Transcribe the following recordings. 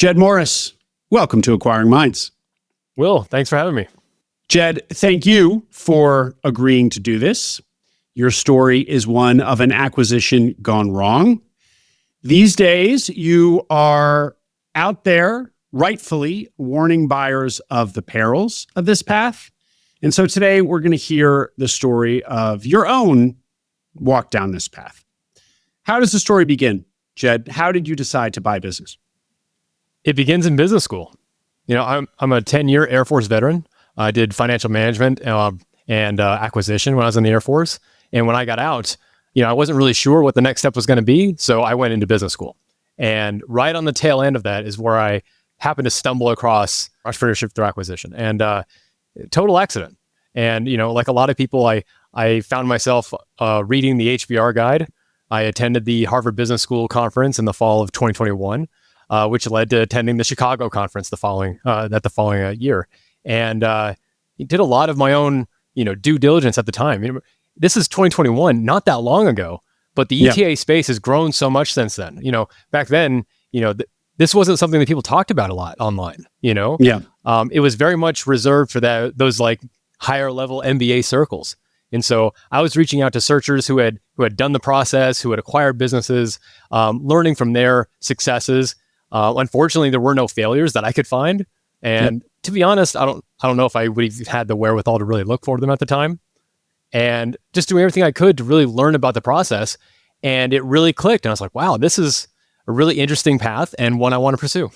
Jed Morris, welcome to Acquiring Minds. Will, thanks for having me. Jed, thank you for agreeing to do this. Your story is one of an acquisition gone wrong. These days, you are out there rightfully warning buyers of the perils of this path. And so today we're going to hear the story of your own walk down this path. How does the story begin, Jed? How did you decide to buy business? It begins in business school. I'm a 10-year Air Force veteran. I did financial management and acquisition when I was in the Air Force. And when I got out, I wasn't really sure what the next step was going to be. So I went into business school. And right on the tail end of that is where I happened to stumble across entrepreneurship through acquisition, and total accident. And, like a lot of people, I found myself reading the HBR guide. I attended the Harvard Business School conference in the fall of 2021, which led to attending the Chicago conference the following year. And did a lot of my own, due diligence at the time. This is 2021, not that long ago, but the ETA space has grown so much since then. Back then, this wasn't something that people talked about a lot online. It was very much reserved for those like higher level MBA circles. And so I was reaching out to searchers who had done the process, who had acquired businesses, learning from their successes. Unfortunately, there were no failures that I could find. And to be honest, I don't know if I would have had the wherewithal to really look for them at the time. And just doing everything I could to really learn about the process. And it really clicked. And I was like, wow, this is a really interesting path and one I want to pursue.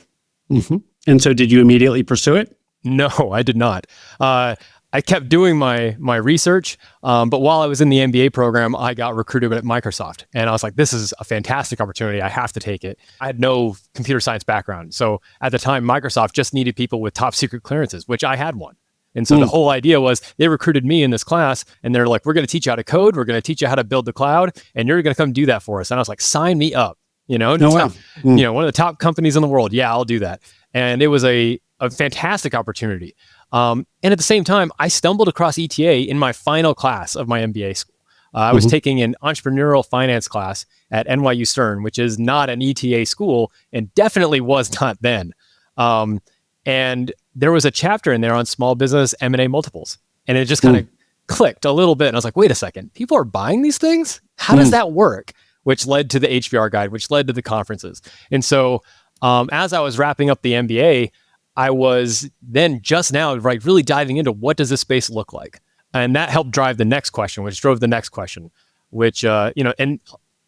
Mm-hmm. And so did you immediately pursue it? No, I did not. I kept doing my research, but while I was in the MBA program, I got recruited at Microsoft. And I was like, this is a fantastic opportunity. I have to take it. I had no computer science background. So at the time, Microsoft just needed people with top secret clearances, which I had one. And so the whole idea was they recruited me in this class and they're like, we're going to teach you how to code. We're going to teach you how to build the cloud. And you're going to come do that for us. And I was like, sign me up, one of the top companies in the world. Yeah, I'll do that. And it was a fantastic opportunity. And at the same time, I stumbled across ETA in my final class of my MBA school. I was taking an entrepreneurial finance class at NYU Stern, which is not an ETA school and definitely was not then. And there was a chapter in there on small business M&A multiples. And it just kind of clicked a little bit. And I was like, wait a second, people are buying these things? How does that work? Which led to the HBR guide, which led to the conferences. And so as I was wrapping up the MBA, I was then just now really diving into what does this space look like? And that helped drive the next question, which drove the next question, which, and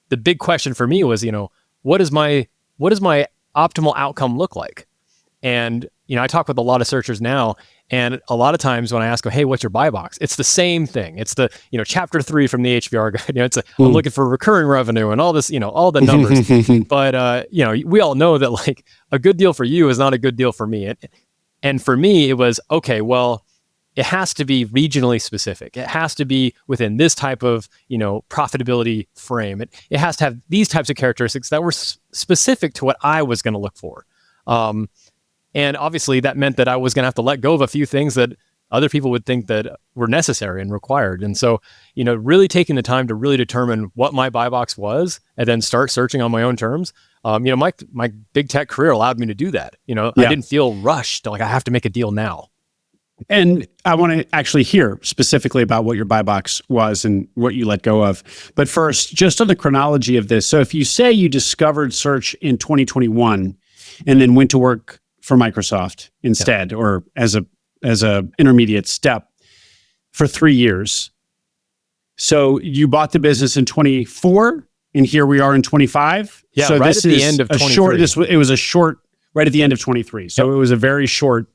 the big question for me was, what does my optimal outcome look like? And, I talk with a lot of searchers now, and a lot of times when I ask them, hey, what's your buy box? It's the same thing. It's the, chapter 3 from the HBR guide. I'm looking for recurring revenue and all this, all the numbers. But, we all know that like a good deal for you is not a good deal for me. And for me, it was, okay, well, it has to be regionally specific. It has to be within this type of, profitability frame. It has to have these types of characteristics that were specific to what I was going to look for. And obviously that meant that I was going to have to let go of a few things that other people would think that were necessary and required. And so, really taking the time to really determine what my buy box was and then start searching on my own terms. My big tech career allowed me to do that. I didn't feel rushed. Like I have to make a deal now. And I want to actually hear specifically about what your buy box was and what you let go of. But first, just on the chronology of this. So if you say you discovered search in 2021 and then went to work for Microsoft instead, or as a intermediate step for 3 years. So you bought the business in 24, and here we are in 25. Yeah, so right this at the is end of a 23. short. It was a short, right at the end of 23. So it was a very short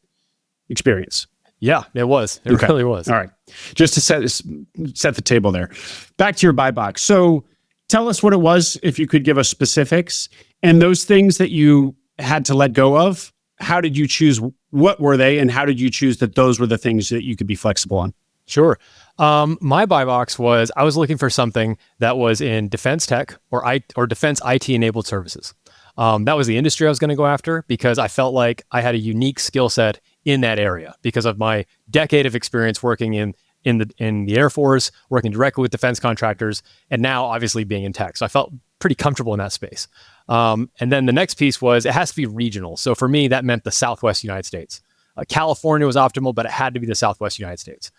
experience. Yeah, it was. It really was. All right, just to set the table there. Back to your buy box. So tell us what it was, if you could give us specifics, and those things that you had to let go of. How did you choose? What were they, and how did you choose that those were the things that you could be flexible on? Sure. My buy box was I was looking for something that was in defense tech or defense IT enabled services. That was the industry I was going to go after because I felt like I had a unique skill set in that area because of my decade of experience working in the Air Force, working directly with defense contractors, and now obviously being in tech. So I felt pretty comfortable in that space. And then the next piece was it has to be regional. So for me, that meant the Southwest United States. California was optimal, but it had to be the Southwest United States.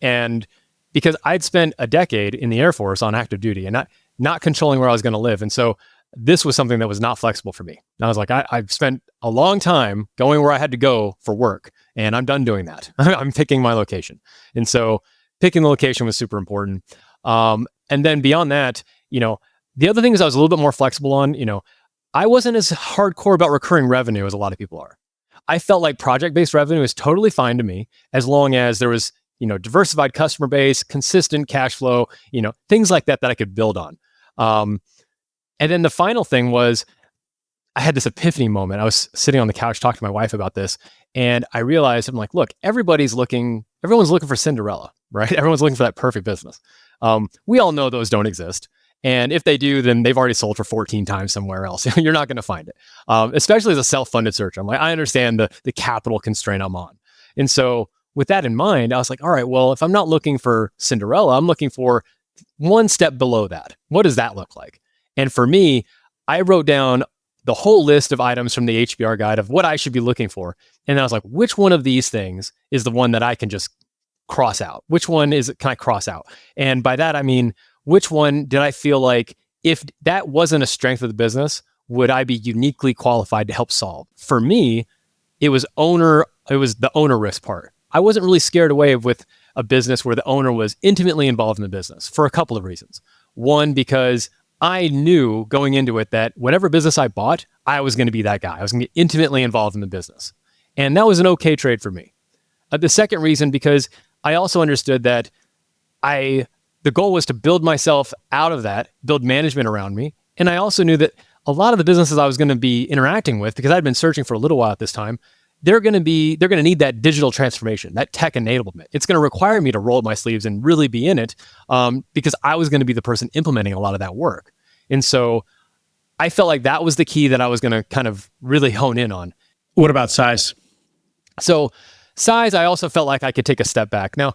And because I'd spent a decade in the Air Force on active duty and not controlling where I was going to live. And so this was something that was not flexible for me. And I was like, I've spent a long time going where I had to go for work, and I'm done doing that. I'm picking my location. And so picking the location was super important. And then beyond that, the other thing is I was a little bit more flexible on, I wasn't as hardcore about recurring revenue as a lot of people are. I felt like project-based revenue is totally fine to me as long as there was, diversified customer base, consistent cash flow, things like that I could build on. And then the final thing was I had this epiphany moment. I was sitting on the couch talking to my wife about this, and I realized, I'm like, look, everyone's looking for Cinderella, right? Everyone's looking for that perfect business. We all know those don't exist. And if they do, then they've already sold for 14 times somewhere else. You're not going to find it, especially as a self-funded searcher. I'm like, I understand the capital constraint I'm on. And so with that in mind, I was like, all right, well, if I'm not looking for Cinderella, I'm looking for one step below that. What does that look like? And for me, I wrote down the whole list of items from the HBR guide of what I should be looking for. And I was like, which one of these things is the one that I can just cross out? Which one can I cross out? And by that, I mean, which one did I feel like if that wasn't a strength of the business, would I be uniquely qualified to help solve? For me, it was the owner risk part. I wasn't really scared away with a business where the owner was intimately involved in the business for a couple of reasons. One, because I knew going into it that whatever business I bought, I was going to be that guy. I was going to get intimately involved in the business. And that was an okay trade for me. The second reason, because I also understood that the goal was to build myself out of that, build management around me. And I also knew that a lot of the businesses I was going to be interacting with, because I'd been searching for a little while at this time, they're going to need that digital transformation, that tech enablement. It's going to require me to roll up my sleeves and really be in it, because I was going to be the person implementing a lot of that work. And so I felt like that was the key that I was going to kind of really hone in on. What about size? So size, I also felt like I could take a step back. Now,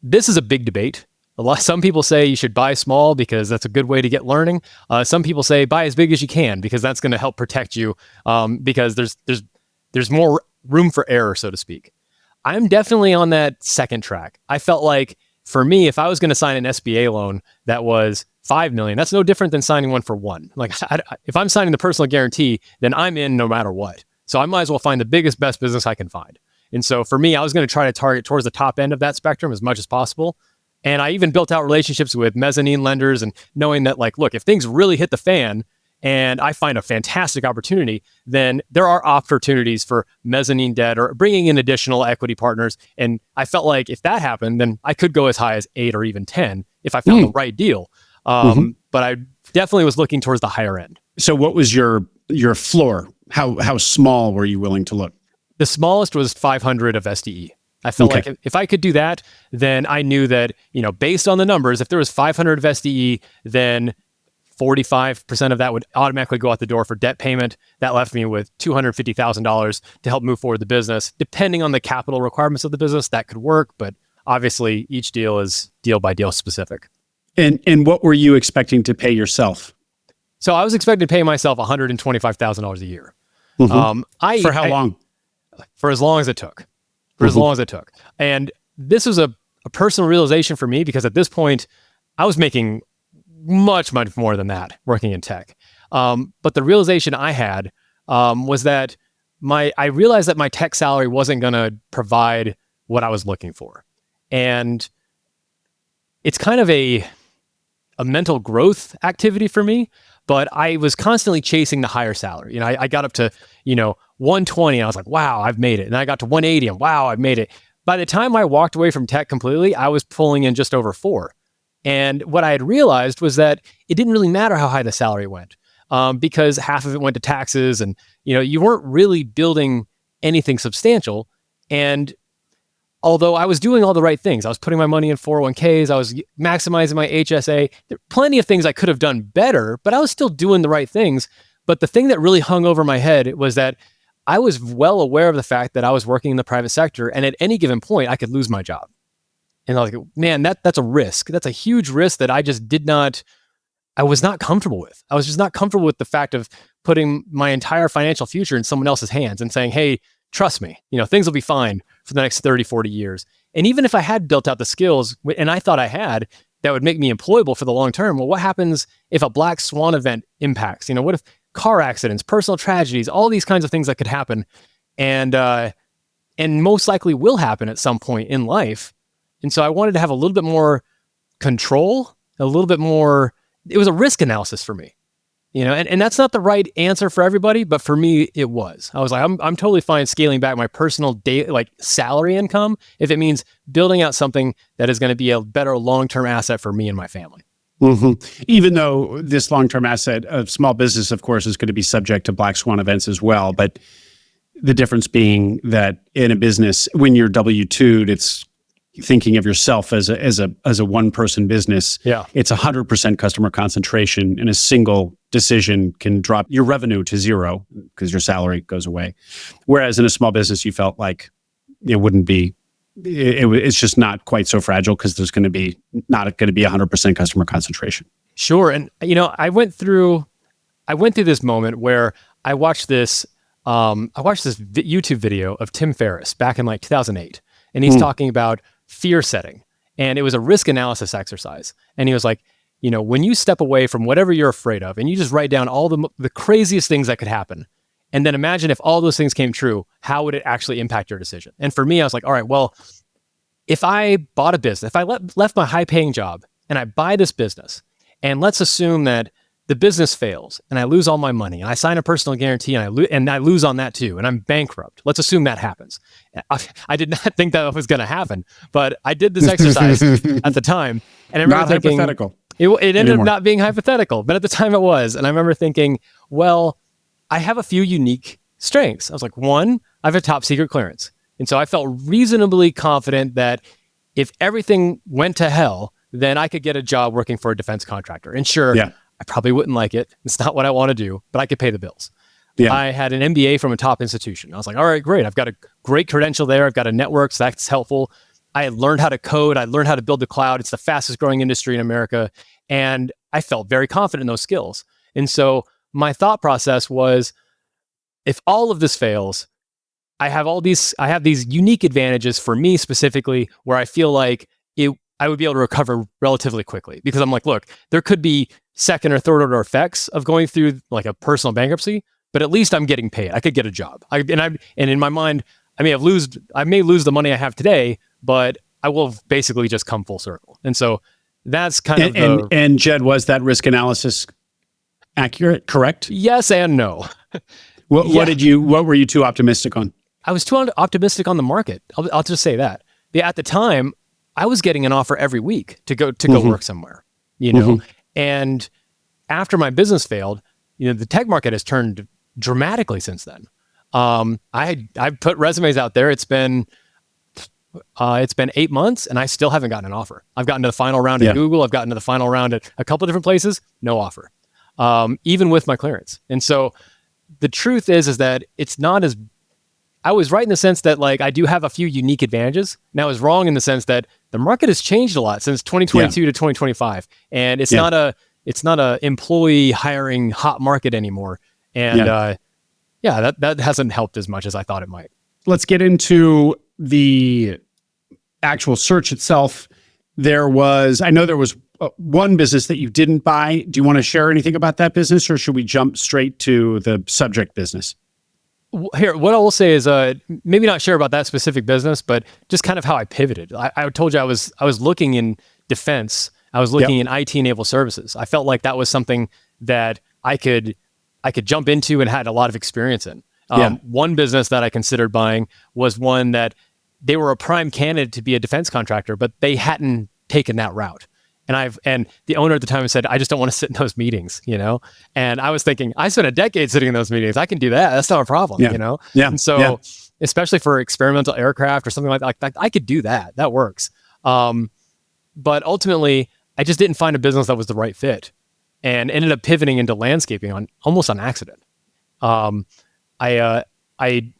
this is a big debate. Some people say you should buy small because that's a good way to get learning. Some people say buy as big as you can because that's going to help protect you, because there's more room for error, so to speak. I'm definitely on that second track. I felt like for me, if I was going to sign an SBA loan that was $5 million, that's no different than signing one for $1 million. Like if I'm signing the personal guarantee, then I'm in no matter what. So I might as well find the biggest, best business I can find. And so for me, I was going to try to target towards the top end of that spectrum as much as possible. And I even built out relationships with mezzanine lenders and knowing that, like, look, if things really hit the fan and I find a fantastic opportunity, then there are opportunities for mezzanine debt or bringing in additional equity partners. And I felt like if that happened, then I could go as high as 8 or even 10 if I found the right deal. But I definitely was looking towards the higher end. So what was your floor? How small were you willing to look? The smallest was 500 of SDE. I felt like if I could do that, then I knew that, based on the numbers, if there was 500 of SDE, then 45% of that would automatically go out the door for debt payment. That left me with $250,000 to help move forward the business. Depending on the capital requirements of the business, that could work, but obviously each deal is deal by deal specific. And what were you expecting to pay yourself? So I was expecting to pay myself $125,000 a year. For how long? For as long as it took. As long as it took. And this was a personal realization for me because at this point, I was making much, much more than that working in tech. But the realization I had was that I realized that my tech salary wasn't going to provide what I was looking for. And it's kind of a mental growth activity for me, but I was constantly chasing the higher salary. I got up to, 120 and I was like, wow, I've made it. And I got to 180 and wow, I've made it. By the time I walked away from tech completely, I was pulling in just over 4. And what I had realized was that it didn't really matter how high the salary went, because half of it went to taxes and, you weren't really building anything substantial. And although I was doing all the right things, I was putting my money in 401ks, I was maximizing my HSA, there were plenty of things I could have done better, but I was still doing the right things. But the thing that really hung over my head was that I was well aware of the fact that I was working in the private sector and at any given point I could lose my job. And I was like, man, that's a risk. That's a huge risk that I just did not I was not comfortable with. I was just not comfortable with the fact of putting my entire financial future in someone else's hands and saying, hey, trust me, things will be fine for the next 30, 40 years. And even if I had built out the skills, and I thought I had, that would make me employable for the long term. Well, what happens if a black swan event impacts? What if car accidents, personal tragedies, all these kinds of things that could happen and most likely will happen at some point in life. And so I wanted to have a little bit more control, a little bit more. It was a risk analysis for me, and that's not the right answer for everybody, but for me, it was. I was like, I'm totally fine scaling back my personal salary income if it means building out something that is going to be a better long-term asset for me and my family. Mm-hmm. Even though this long-term asset of small business, of course, is going to be subject to black swan events as well, but the difference being that in a business, when you're W-2'd, it's thinking of yourself as a one-person business. Yeah. It's 100% customer concentration, and a single decision can drop your revenue to zero because your salary goes away. Whereas in a small business, you felt like it wouldn't be. It's just not quite so fragile because there's not going to be 100% customer concentration. Sure, and I went through this moment where I watched this YouTube video of Tim Ferriss back in 2008, and he's talking about fear setting. And it was a risk analysis exercise. And he was like, when you step away from whatever you're afraid of and you just write down all the craziest things that could happen, and then imagine if all those things came true, how would it actually impact your decision? And for me, I was like, all right, well, if I bought a business, if I left my high paying job and I buy this business, and let's assume that the business fails and I lose all my money and I sign a personal guarantee and I lose on that too, and I'm bankrupt. Let's assume that happens. I did not think that was going to happen, but I did this exercise at the time, and I remember thinking, hypothetical. It ended up not being hypothetical, but at the time it was. And I remember thinking, well, I have a few unique strengths. I was like, one, I have a top secret clearance. And so I felt reasonably confident that if everything went to hell, then I could get a job working for a defense contractor. And sure, I probably wouldn't like it. It's not what I want to do, but I could pay the bills. Yeah. I had an MBA from a top institution. I was like, all right, great. I've got a great credential there. I've got a network, so that's helpful. I learned how to code. I learned how to build the cloud. It's the fastest growing industry in America. And I felt very confident in those skills. And so my thought process was, if all of this fails, I have these unique advantages for me specifically, where I feel like I would be able to recover relatively quickly, because I'm like, look, there could be second or third order effects of going through like a personal bankruptcy, but at least I'm getting paid. I could get a job. And in my mind, I may lose the money I have today, but I will basically just come full circle. And so that's kind of and Jed, was that risk analysis accurate? Correct? Yes and no. What were you too optimistic on? I was too optimistic on the market. I'll just say that. At the time, I was getting an offer every week to go work somewhere, and after my business failed, the tech market has turned dramatically since then. I put resumes out there. It's been 8 months, and I still haven't gotten an offer. I've gotten to the final round at Google. I've gotten to the final round at a couple of different places. No offer, even with my clearance. And so the truth is that it's not as. I was right in the sense that I do have a few unique advantages. And I was wrong in the sense that the market has changed a lot since 2022 to 2025, and it's not a employee hiring hot market anymore. And that hasn't helped as much as I thought it might. Let's get into the actual search itself. I know there was one business that you didn't buy. Do you want to share anything about that business, or should we jump straight to the subject business? Here, what I will say is maybe not sure about that specific business, but just kind of how I pivoted. I told you I was looking in defense. I was looking in IT naval services. I felt like that was something that I could jump into and had a lot of experience in. One business that I considered buying was one that they were a prime candidate to be a defense contractor, but they hadn't taken that route. And the owner at the time said, I just don't want to sit in those meetings, And I was thinking, I spent a decade sitting in those meetings. I can do that. That's not a problem, Yeah. And so, especially for experimental aircraft or something like that, I could do that. That works. But ultimately, I just didn't find a business that was the right fit, and ended up pivoting into landscaping almost on accident. I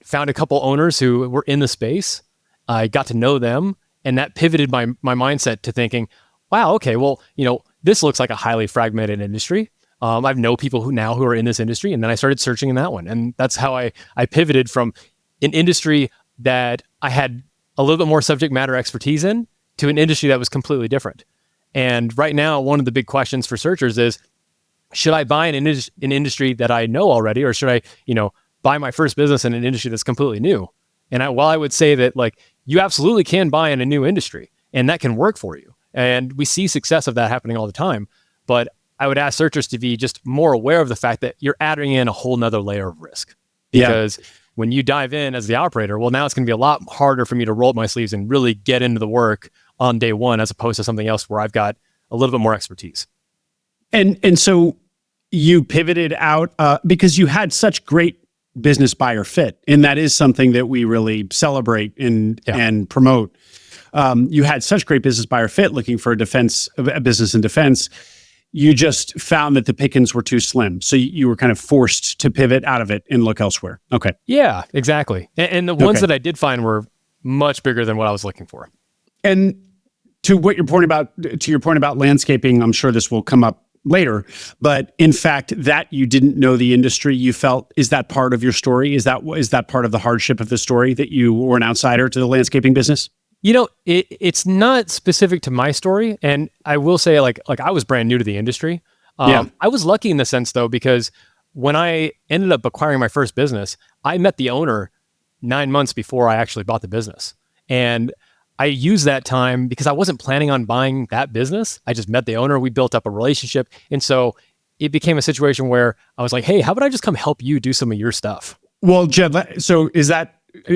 found a couple owners who were in the space. I got to know them, and that pivoted my mindset to thinking, wow, okay, well, this looks like a highly fragmented industry. I've know people who are in this industry, and then I started searching in that one. And that's how I pivoted from an industry that I had a little bit more subject matter expertise in to an industry that was completely different. And right now, one of the big questions for searchers is, should I buy an industry that I know already, or should I, buy my first business in an industry that's completely new? And while I would say that like you absolutely can buy in a new industry and that can work for you. And we see success of that happening all the time. But I would ask searchers to be just more aware of the fact that you're adding in a whole nother layer of risk. Because when you dive in as the operator, well, now it's going to be a lot harder for me to roll up my sleeves and really get into the work on day one, as opposed to something else where I've got a little bit more expertise. And so you pivoted out because you had such great business buyer fit, and that is something that we really celebrate and promote. You had such great business buyer fit looking for a business in defense. You just found that the pickings were too slim. So you were kind of forced to pivot out of it and look elsewhere. Okay. Yeah, exactly. And the ones that I did find were much bigger than what I was looking for. And to your point about landscaping, I'm sure this will come up later, but in fact, that you didn't know the industry, you felt, is that part of your story? Is that part of the hardship of the story, that you were an outsider to the landscaping business? It's not specific to my story. And I will say like I was brand new to the industry. I was lucky in the sense though, because when I ended up acquiring my first business, I met the owner 9 months before I actually bought the business. And I used that time because I wasn't planning on buying that business. I just met the owner. We built up a relationship. And so it became a situation where I was like, hey, how about I just come help you do some of your stuff? Well, Jed, so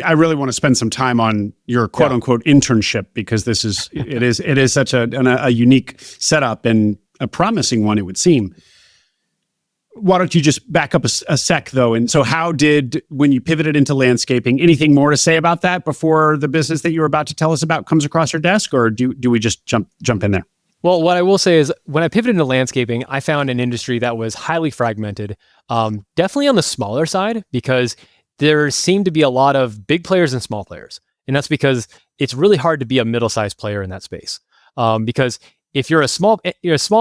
I really want to spend some time on your quote unquote internship, because it is such a unique setup and a promising one, it would seem. Why don't you just back up a sec though? And so when you pivoted into landscaping, anything more to say about that before the business that you were about to tell us about comes across your desk, or do we just jump in there? Well, what I will say is when I pivoted into landscaping, I found an industry that was highly fragmented, definitely on the smaller side, because there seemed to be a lot of big players and small players. And that's because it's really hard to be a middle-sized player in that space. Because if you're a small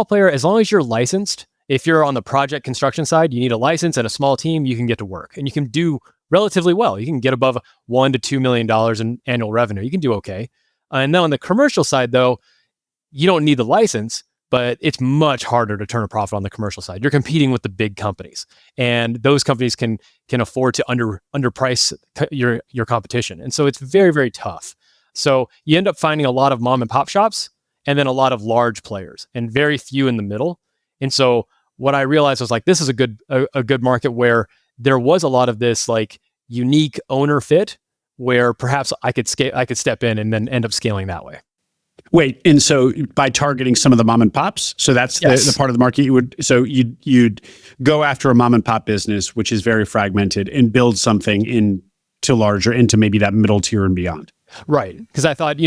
player, as long as you're licensed, if you're on the project construction side, you need a license and a small team, you can get to work and you can do relatively well. You can get above $1 to $2 million in annual revenue. You can do okay. And then on the commercial side though, you don't need the license, but it's much harder to turn a profit on the commercial side. You're competing with the big companies, and those companies can afford to underprice your competition. And so it's very, very tough. So you end up finding a lot of mom and pop shops and then a lot of large players and very few in the middle. And so what I realized was like, this is a good market where there was a lot of this like unique owner fit where perhaps I could step in and then end up scaling that way. Wait, and so by targeting some of the mom and pops, so that's the part of the market you'd go after a mom and pop business, which is very fragmented, and build something into maybe that middle tier and beyond. Right, because I thought,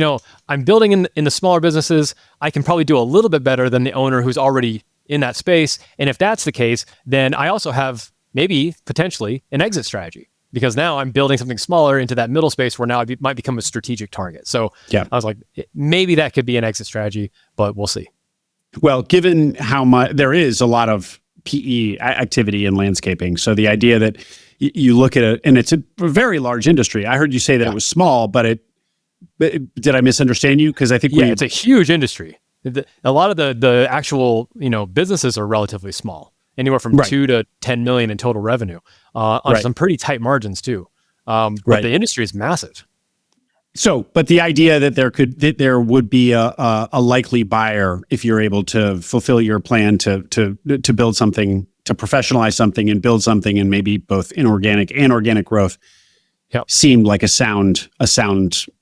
I'm building in the smaller businesses, I can probably do a little bit better than the owner who's already in that space. And if that's the case, then I also have maybe potentially an exit strategy, because now I'm building something smaller into that middle space where now I might become a strategic target. So I was like, maybe that could be an exit strategy, but we'll see. Well, given how much there is a lot of PE activity in landscaping, so the idea that you look at it, and it's a very large industry. I heard you say that it was small, but did I misunderstand you? Because I think it's a huge industry. A lot of the actual businesses are relatively small. Anywhere from 2 to 10 million in total revenue on some pretty tight margins too. But the industry is massive. So, but the idea that there would be a likely buyer if you're able to fulfill your plan to build something, to professionalize something and build something, and maybe both inorganic and organic growth, seemed like a sound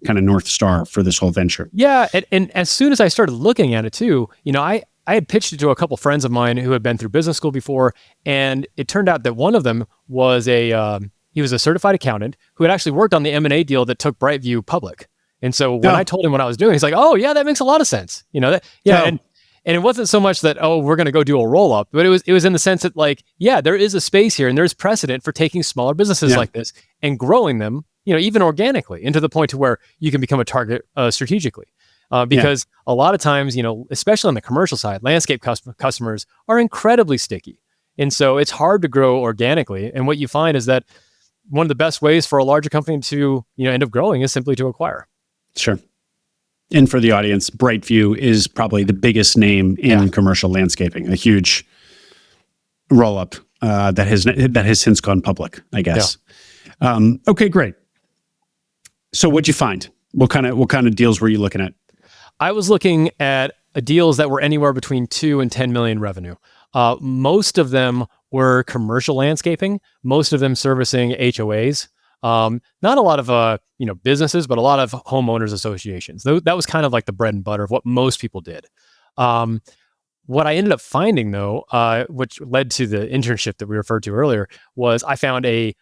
kind of North Star for this whole venture. Yeah, and as soon as I started looking at it too, I had pitched it to a couple friends of mine who had been through business school before, and it turned out that one of them was he was a certified accountant who had actually worked on the M&A deal that took Brightview public. And so when I told him what I was doing, he's like, "Oh yeah, that makes a lot of sense." And it wasn't so much that we're going to go do a roll up, but it was in the sense that like, there is a space here and there's precedent for taking smaller businesses like this and growing them, even organically, into the point to where you can become a target strategically. because a lot of times, especially on the commercial side, landscape customers are incredibly sticky. And so it's hard to grow organically. And what you find is that one of the best ways for a larger company to, end up growing is simply to acquire. Sure. And for the audience, Brightview is probably the biggest name in commercial landscaping, a huge roll-up that has since gone public, I guess. Yeah. Okay, great. So what'd you find? What kind of deals were you looking at? I was looking at deals that were anywhere between 2 and 10 million revenue. Most of them were commercial landscaping, most of them servicing HOAs. Not a lot of businesses, but a lot of homeowners associations. That was kind of like the bread and butter of what most people did. What I ended up finding, though, which led to the internship that we referred to earlier, was I found a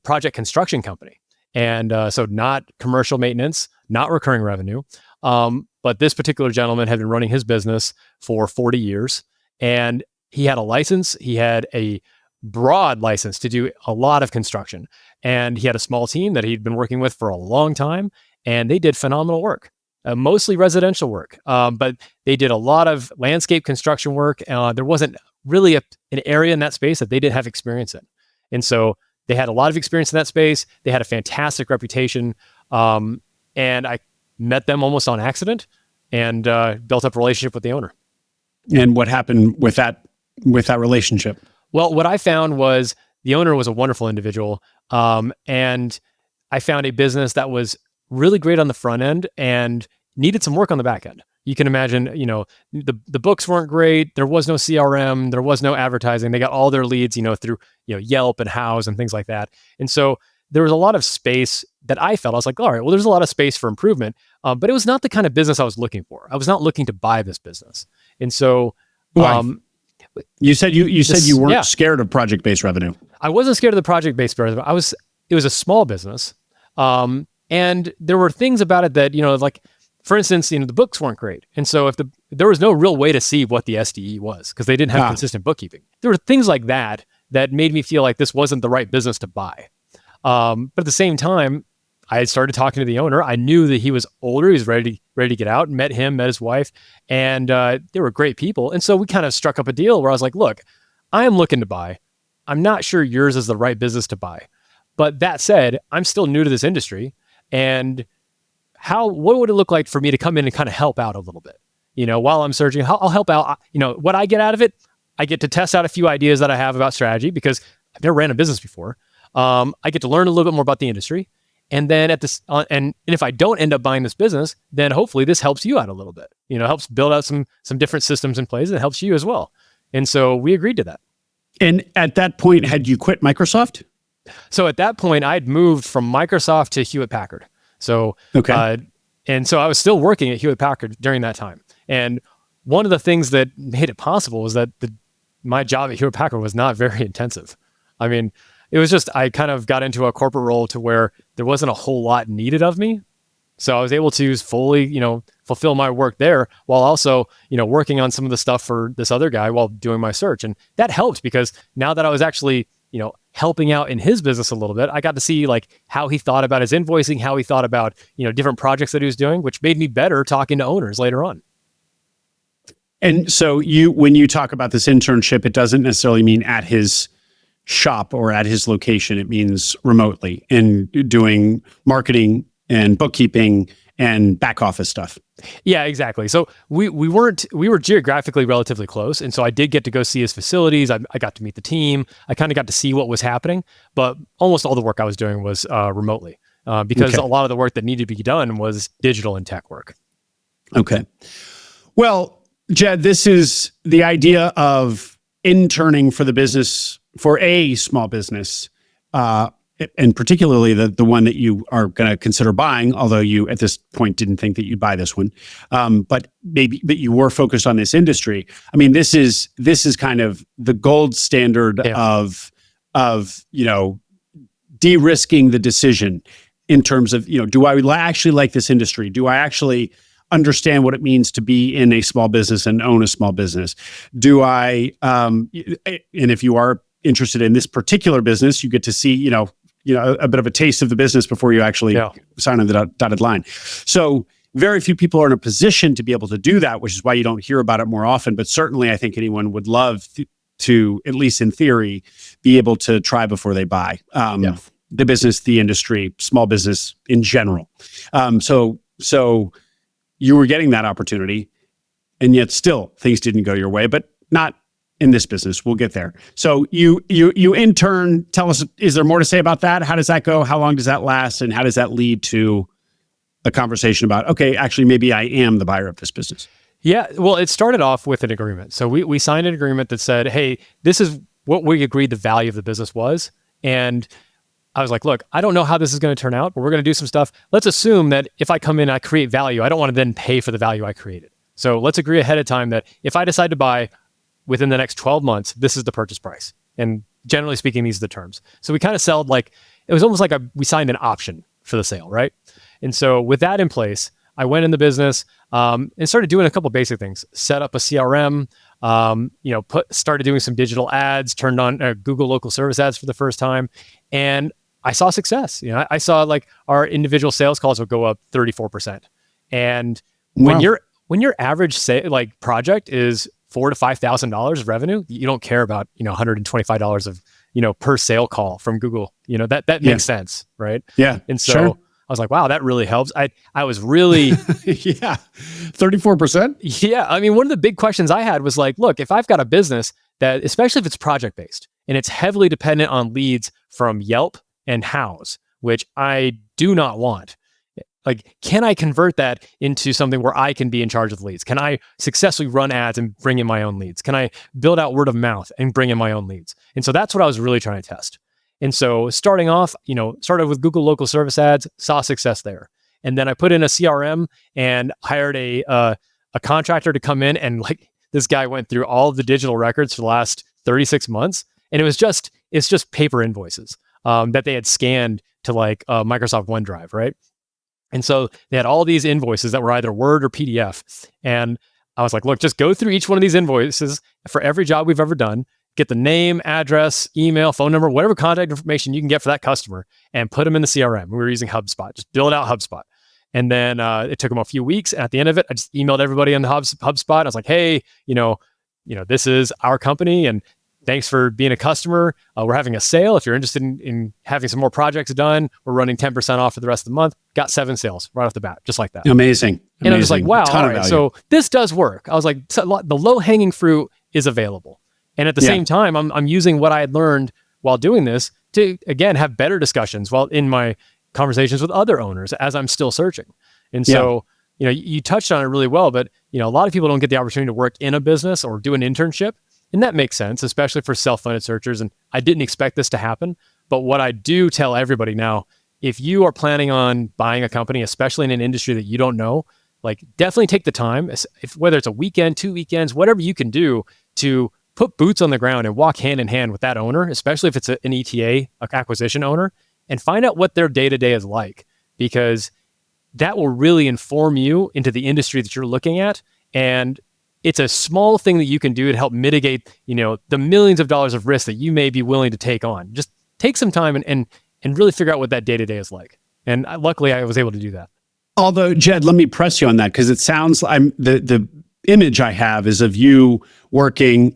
project construction company. And so not commercial maintenance, not recurring revenue. But this particular gentleman had been running his business for 40 years. And he had a license. He had a broad license to do a lot of construction. And he had a small team that he'd been working with for a long time. And they did phenomenal work. Mostly residential work, but they did a lot of landscape construction work. There wasn't really an area in that space that they didn't have experience in. And so they had a lot of experience in that space. They had a fantastic reputation. And I met them almost on accident and built up a relationship with the owner. And what happened with that relationship? Well, what I found was the owner was a wonderful individual. And I found a business that was really great on the front end and needed some work on the back end. You can imagine, the books weren't great. There was no CRM. There was no advertising. They got all their leads, through, Yelp and Houzz and things like that. And so there was a lot of space that I felt. I was like, all right, well, there's a lot of space for improvement. But it was not the kind of business I was looking for. I was not looking to buy this business. And so, you said you weren't scared of project-based revenue. I wasn't scared of the project-based revenue. It was a small business. And there were things about it that, like, for instance, the books weren't great. And so there was no real way to see what the SDE was because they didn't have consistent bookkeeping. There were things like that made me feel like this wasn't the right business to buy. But at the same time, I had started talking to the owner. I knew that he was older. He was ready to get out. Met his wife, and they were great people. And so we kind of struck up a deal where I was like, look, I am looking to buy. I'm not sure yours is the right business to buy. But that said, I'm still new to this industry. And what would it look like for me to come in and kind of help out a little bit? While I'm searching, I'll help out. What I get out of it, I get to test out a few ideas that I have about strategy because I've never ran a business before. I get to learn a little bit more about the industry. And then and if I don't end up buying this business, then hopefully this helps you out a little bit. Helps build out some different systems in place and it helps you as well. And so we agreed to that. And at that point, had you quit Microsoft? So at that point, I'd moved from Microsoft to Hewlett Packard. So, and so I was still working at Hewlett Packard during that time. And one of the things that made it possible was that my job at Hewlett Packard was not very intensive. I mean, it was just, I kind of got into a corporate role to where there wasn't a whole lot needed of me. So I was able to fully, fulfill my work there while also, working on some of the stuff for this other guy while doing my search. And that helped because now that I was actually, helping out in his business a little bit, I got to see like how he thought about his invoicing, how he thought about, different projects that he was doing, which made me better talking to owners later on. And so when you talk about this internship, it doesn't necessarily mean at his shop or at his location. It means remotely and doing marketing and bookkeeping and back office stuff. Yeah, exactly. So we were geographically relatively close. And so I did get to go see his facilities. I got to meet the team. I kind of got to see what was happening, but almost all the work I was doing was remotely because a lot of the work that needed to be done was digital and tech work. Okay. Well, Jed, this is the idea of interning for the business, for a small business, and particularly the one that you are going to consider buying, although you at this point didn't think that you'd buy this one, but you were focused on this industry. I mean, this is kind of the gold standard of de-risking the decision in terms of, do I actually like this industry? Do I actually understand what it means to be in a small business and own a small business? Do I, and if you are interested in this particular business, you get to see, a bit of a taste of the business before you actually sign on the dotted line. So very few people are in a position to be able to do that, which is why you don't hear about it more often. But certainly, I think anyone would love to, at least in theory, be able to try before they buy. The business, the industry, small business in general. So you were getting that opportunity, and yet still things didn't go your way, but not in this business. We'll get there. So you intern. Tell us, is there more to say about that? How does that go? How long does that last? And how does that lead to a conversation about, okay, actually, maybe I am the buyer of this business? Yeah, well, it started off with an agreement. So we signed an agreement that said, hey, this is what we agreed the value of the business was. And I was like, look, I don't know how this is going to turn out, but we're going to do some stuff. Let's assume that if I come in and I create value, I don't want to then pay for the value I created. So let's agree ahead of time that if I decide to buy within the next 12 months, this is the purchase price. And generally speaking, these are the terms. So we kind of sold like, it was almost like we signed an option for the sale, right? And so with that in place, I went in the business and started doing a couple basic things. Set up a CRM, started doing some digital ads, turned on Google local service ads for the first time. And I saw success. I saw like our individual sales calls would go up 34%. And when your average project is $4,000 to $5,000 of revenue, you don't care about $125 of per sale call from Google. That makes sense, right? Yeah, and so sure. I was like, wow, that really helps. I was really 34%. Yeah, I mean, one of the big questions I had was like, look, if I've got a business that, especially if it's project based and it's heavily dependent on leads from Yelp and Houzz, which I do not want. Like, can I convert that into something where I can be in charge of leads? Can I successfully run ads and bring in my own leads? Can I build out word of mouth and bring in my own leads? And so that's what I was really trying to test. And so starting off, started with Google local service ads, saw success there. And then I put in a CRM and hired a contractor to come in, and like this guy went through all of the digital records for the last 36 months. And it's just paper invoices that they had scanned to like Microsoft OneDrive, right? And so they had all these invoices that were either Word or PDF. And I was like, look, just go through each one of these invoices for every job we've ever done, get the name, address, email, phone number, whatever contact information you can get for that customer, and put them in the CRM. We were using HubSpot, just build out HubSpot. And then it took them a few weeks. And at the end of it, I just emailed everybody on the HubSpot. I was like, hey, this is our company, and thanks for being a customer. We're having a sale. If you're interested in having some more projects done, we're running 10% off for the rest of the month. Got 7 sales right off the bat, just like that. Amazing. And I was like, wow, all right, so this does work. I was like, so the low-hanging fruit is available. And at the same time, I'm using what I had learned while doing this to, again, have better discussions while in my conversations with other owners as I'm still searching. And so, you touched on it really well, but, a lot of people don't get the opportunity to work in a business or do an internship. And that makes sense, especially for self-funded searchers. And I didn't expect this to happen. But what I do tell everybody now, if you are planning on buying a company, especially in an industry that you don't know, like definitely take the time, whether it's a weekend, 2 weekends, whatever you can do to put boots on the ground and walk hand in hand with that owner, especially if it's an ETA, acquisition owner, and find out what their day-to-day is like, because that will really inform you into the industry that you're looking at. And it's a small thing that you can do to help mitigate, the millions of dollars of risk that you may be willing to take on. Just take some time and really figure out what that day-to-day is like. And luckily I was able to do that. Although, Jed, let me press you on that, because it sounds the image I have is of you working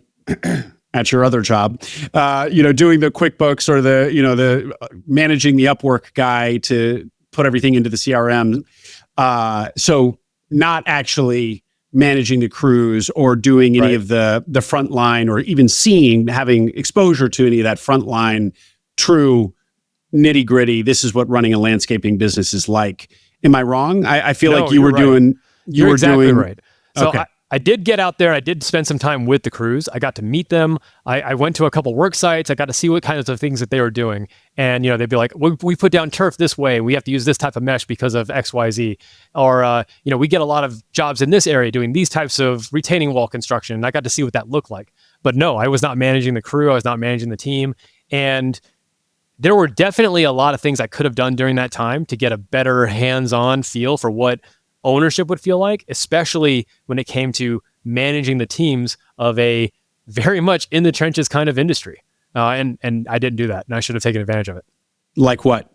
at your other job, doing the QuickBooks or the managing the Upwork guy to put everything into the CRM. So not actually managing the crews or doing any of the frontline, or even having exposure to any of that frontline true nitty gritty. This is what running a landscaping business is like. Am I wrong? I feel like you were doing. You're exactly doing right. So okay. I did get out there. I did spend some time with the crews. I got to meet them. I went to a couple work sites. I got to see what kinds of things that they were doing. And, they'd be like, we put down turf this way. We have to use this type of mesh because of X, Y, Z. Or, we get a lot of jobs in this area doing these types of retaining wall construction. And I got to see what that looked like. But no, I was not managing the crew. I was not managing the team. And there were definitely a lot of things I could have done during that time to get a better hands-on feel for what ownership would feel like, especially when it came to managing the teams of a very much in the trenches kind of industry. And I didn't do that, and I should have taken advantage of it. Like what?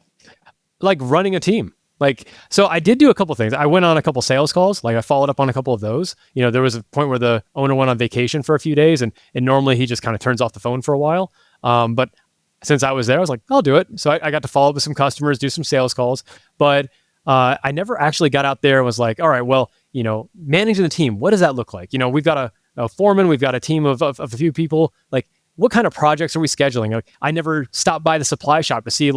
Like running a team. Like, so I did do a couple things. I went on a couple sales calls. Like I followed up on a couple of those. There was a point where the owner went on vacation for a few days and normally he just kind of turns off the phone for a while. But since I was there, I was like, I'll do it. So I got to follow up with some customers, do some sales calls, but I never actually got out there and was like, all right, well, managing the team, what does that look like? We've got a foreman, we've got a team of a few people. Like, what kind of projects are we scheduling? Like, I never stopped by the supply shop to see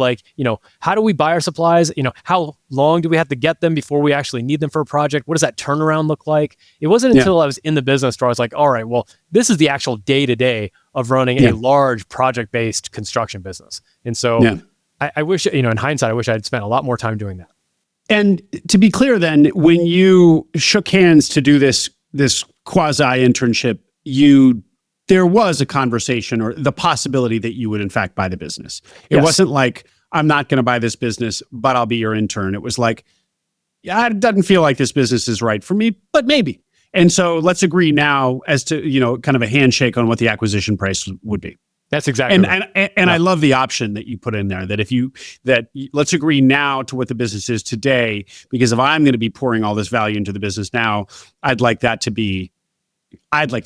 how do we buy our supplies? How long do we have to get them before we actually need them for a project? What does that turnaround look like? It wasn't until I was in the business where I was like, all right, well, this is the actual day-to-day of running a large project-based construction business. And so I wish, in hindsight, I wish I had spent a lot more time doing that. And to be clear then, when you shook hands to do this quasi internship, there was a conversation or the possibility that you would in fact buy the business. It wasn't like, I'm not going to buy this business, but I'll be your intern. It was like, yeah, it doesn't feel like this business is right for me, but maybe. And so let's agree now as to, kind of a handshake on what the acquisition price would be. That's exactly right. And I love the option that you put in there, that let's agree now to what the business is today, because if I'm going to be pouring all this value into the business now, I'd like to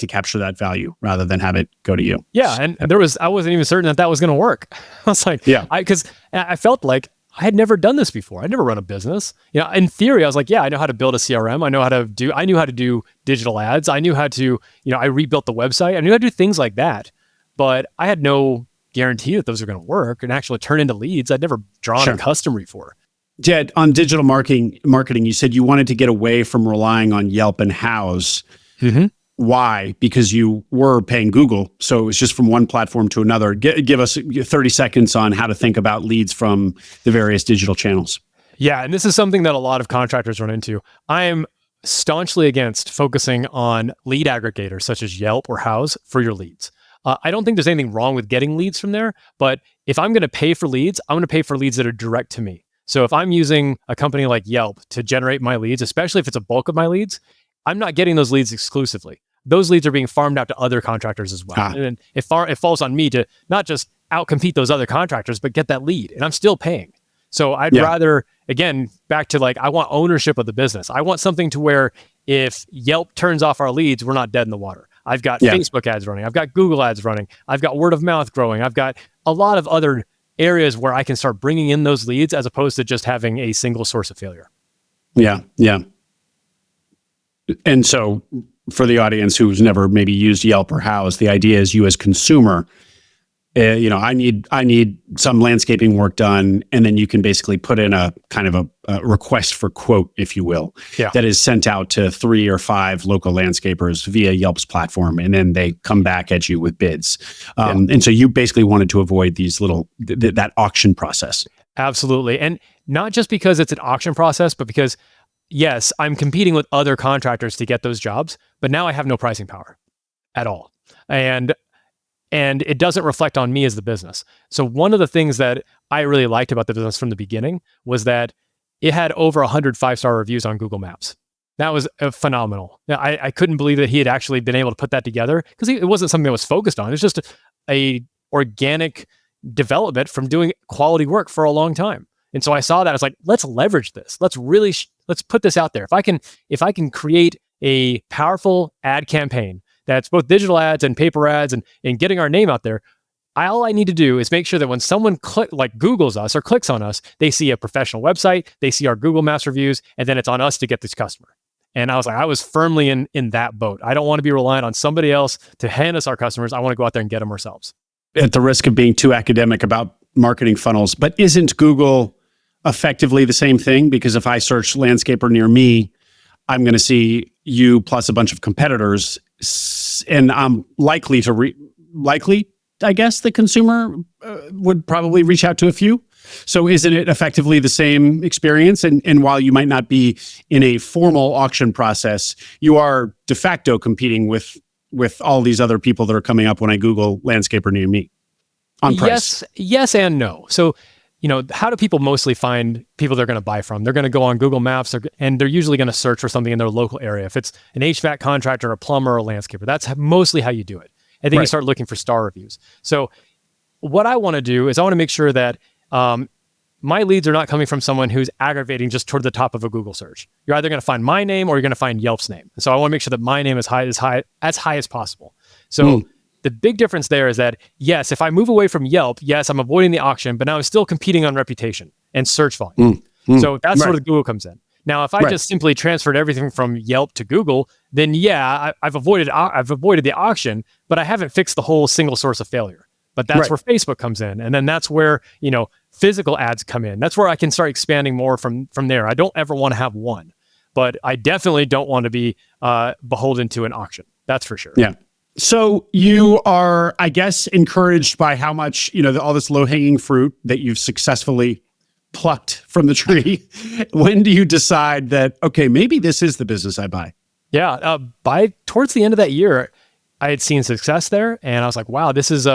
capture that value rather than have it go to you. Yeah. And I wasn't even certain that was going to work. I was like, because I felt like I had never done this before. I'd never run a business. In theory, I was like, I know how to build a CRM. I knew how to do digital ads. I knew how to, I rebuilt the website. I knew how to do things like that. But I had no guarantee that those are going to work and actually turn into leads. I'd never drawn a customer before. Jed, on digital marketing, you said you wanted to get away from relying on Yelp and Houzz. Mm-hmm. Why? Because you were paying Google. So it was just from one platform to another. Give us 30 seconds on how to think about leads from the various digital channels. Yeah. And this is something that a lot of contractors run into. I am staunchly against focusing on lead aggregators such as Yelp or Houzz for your leads. I don't think there's anything wrong with getting leads from there, but if I'm going to pay for leads, I'm going to pay for leads that are direct to me. So if I'm using a company like Yelp to generate my leads, especially if it's a bulk of my leads, I'm not getting those leads exclusively. Those leads are being farmed out to other contractors as well. And it falls on me to not just outcompete those other contractors, but get that lead. And I'm still paying. So I'd rather, again, back to I want ownership of the business. I want something to where if Yelp turns off our leads, we're not dead in the water. I've got Facebook ads running. I've got Google ads running. I've got word of mouth growing. I've got a lot of other areas where I can start bringing in those leads as opposed to just having a single source of failure. Yeah. Yeah. And so for the audience who's never maybe used Yelp or Houzz, the idea is you as consumer, I need some landscaping work done, and then you can basically put in a kind of a request for quote, if you will, that is sent out to 3 or 5 local landscapers via Yelp's platform, and then they come back at you with bids. And so you basically wanted to avoid these that auction process. Absolutely, and not just because it's an auction process, but because yes, I'm competing with other contractors to get those jobs, but now I have no pricing power at all, and it doesn't reflect on me as the business. So one of the things that I really liked about the business from the beginning was that it had over 100 5-star reviews on Google Maps. That was phenomenal. Now, I couldn't believe that he had actually been able to put that together because it wasn't something that was focused on. It was just a organic development from doing quality work for a long time. And so I saw that. I was like, let's leverage this. Let's really, let's put this out there. If I can create a powerful ad campaign that's both digital ads and paper ads and getting our name out there, all I need to do is make sure that when someone Googles us or clicks on us, they see a professional website, they see our Google Maps reviews, and then it's on us to get this customer. And I was firmly in that boat. I don't want to be reliant on somebody else to hand us our customers. I want to go out there and get them ourselves. At the risk of being too academic about marketing funnels, but isn't Google effectively the same thing? Because if I search landscaper near me, I'm going to see you plus a bunch of competitors, and I'm likely, I guess, the consumer would probably reach out to a few. So isn't it effectively the same experience? And while you might not be in a formal auction process, you are de facto competing with all these other people that are coming up when I Google landscaper near me on price. Yes and no. So, how do people mostly find people they're going to buy from? They're going to go on Google Maps and they're usually going to search for something in their local area. If it's an HVAC contractor, a plumber, or a landscaper, that's mostly how you do it. And then you start looking for star reviews. So what I want to do is I want to make sure that my leads are not coming from someone who's aggravating just toward the top of a Google search. You're either going to find my name or you're going to find Yelp's name. And so I want to make sure that my name is as high as possible. So the big difference there is that, yes, if I move away from Yelp, yes, I'm avoiding the auction, but now I'm still competing on reputation and search volume. So that's where the Google comes in. Now, if I just simply transferred everything from Yelp to Google, then yeah, I've avoided the auction, but I haven't fixed the whole single source of failure. But that's where Facebook comes in. And then that's where, physical ads come in. That's where I can start expanding more from there. I don't ever want to have one, but I definitely don't want to be beholden to an auction. That's for sure. Yeah. So you are, I guess, encouraged by how much, all this low-hanging fruit that you've successfully plucked from the tree. When do you decide that, okay, maybe this is the business I buy? Yeah. Towards the end of that year, I had seen success there, and I was like, wow, this is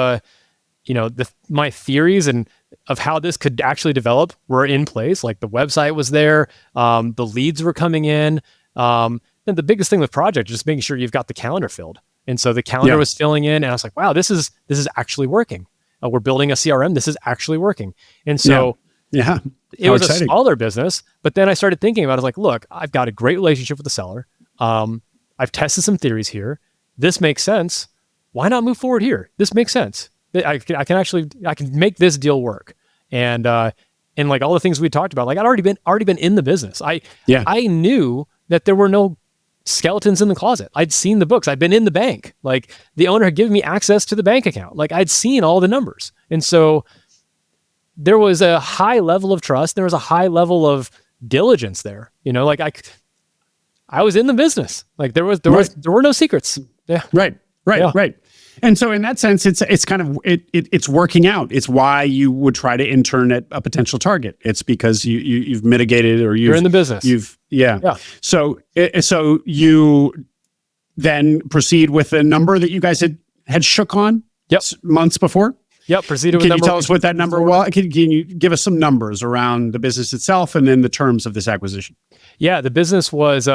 my theories and of how this could actually develop were in place. Like the website was there, the leads were coming in. And the biggest thing with project is just making sure you've got the calendar filled. And so the calendar was filling in, and I was like, wow, this is actually working. We're building a CRM. This is actually working. And so it was exciting. A smaller business, but then I started thinking about it. I was like, look, I've got a great relationship with the seller. I've tested some theories here. This makes sense. Why not move forward here? This makes sense. I can make this deal work. And like all the things we talked about, like I'd already been in the business. I knew that there were no skeletons in the closet. I'd seen the books. I'd been in the bank. Like the owner had given me access to the bank account. Like I'd seen all the numbers. And so there was a high level of trust. There was a high level of diligence there. Like I was in the business. Like there were no secrets. Yeah. Right. And so in that sense, it's kind of, it's working out. It's why you would try to intern at a potential target. It's because you've mitigated or you're in the business. So you then proceed with a number that you guys had shook on months before? Yep. Proceeded with Can number. you tell us what that number was? Can you give us some numbers around the business itself and then the terms of this acquisition? Yeah, the business was,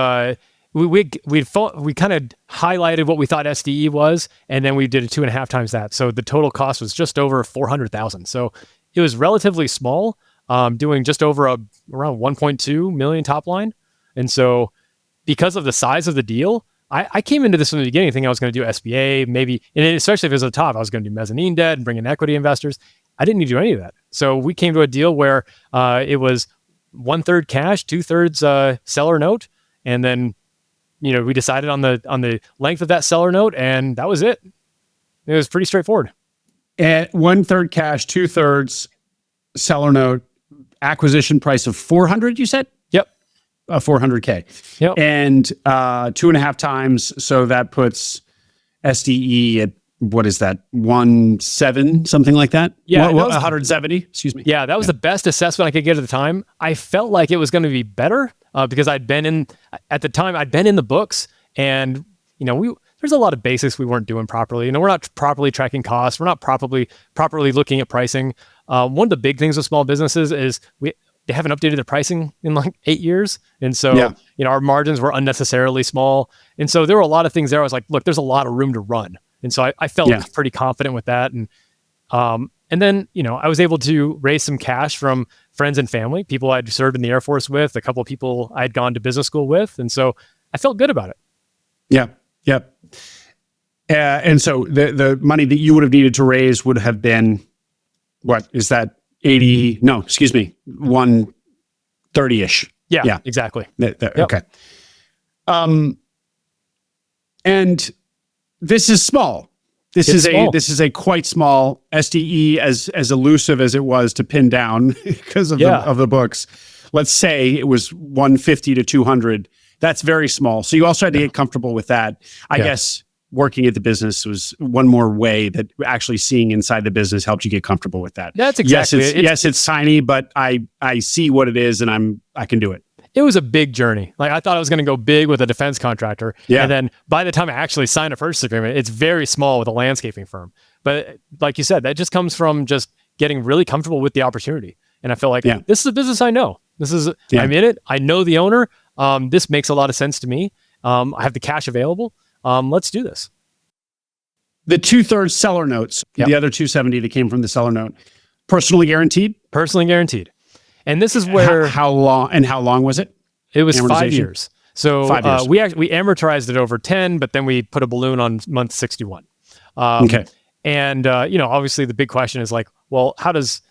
we kind of highlighted what we thought SDE was, and then we did it 2.5 times that. So the total cost was just over $400,000. So it was relatively small, doing just over around 1.2 million top line. And so because of the size of the deal, I came into this from the beginning thinking I was going to do SBA, maybe, and especially if it was at the top, I was going to do mezzanine debt and bring in equity investors. I didn't need to do any of that. So we came to a deal where it was 1/3 cash, 2/3 seller note, and then we decided on the length of that seller note, and that was it. It was pretty straightforward. At 1/3 cash, 2/3 seller note, acquisition price of 400. You said? Yep. $400K. Yep. And 2.5 times. So that puts SDE at, what is that? 1.7, something like that? Yeah. 170, excuse me. Yeah. That was the best assessment I could get at the time. I felt like it was going to be better because at the time I'd been in the books, and, there's a lot of basics we weren't doing properly. We're not properly tracking costs. We're not properly looking at pricing. One of the big things with small businesses is they haven't updated their pricing in like 8 years. And so, our margins were unnecessarily small. And so there were a lot of things there. I was like, look, there's a lot of room to run. And so I felt pretty confident with that. And then, I was able to raise some cash from friends and family, people I'd served in the Air Force with, a couple of people I'd gone to business school with. And so I felt good about it. Yeah. Yep. And so the money that you would have needed to raise would have been, what is that? 80, no, excuse me, 130-ish. Yeah, exactly. Okay. And this is small. This is a quite small SDE, as elusive as it was to pin down because of the books. Let's say it was 150 to 200. That's very small. So you also had to get comfortable with that. I guess working at the business was one more way that actually seeing inside the business helped you get comfortable with that. That's exactly it. Yes, it's tiny, but I see what it is, and I can do it. It was a big journey. Like I thought I was going to go big with a defense contractor. Yeah. And then by the time I actually signed a purchase agreement, it's very small with a landscaping firm. But like you said, that just comes from just getting really comfortable with the opportunity. And I feel like this is a business I know. I'm in it. I know the owner. This makes a lot of sense to me. I have the cash available. Let's do this. The 2/3 seller notes, the other 270 that came from the seller note, personally guaranteed? Personally guaranteed. And this is where how long was it? It was 5 Amortization? years. So 5 years. We amortized it over 10, but then we put a balloon on month 61. Okay. And obviously the big question is like, well, how does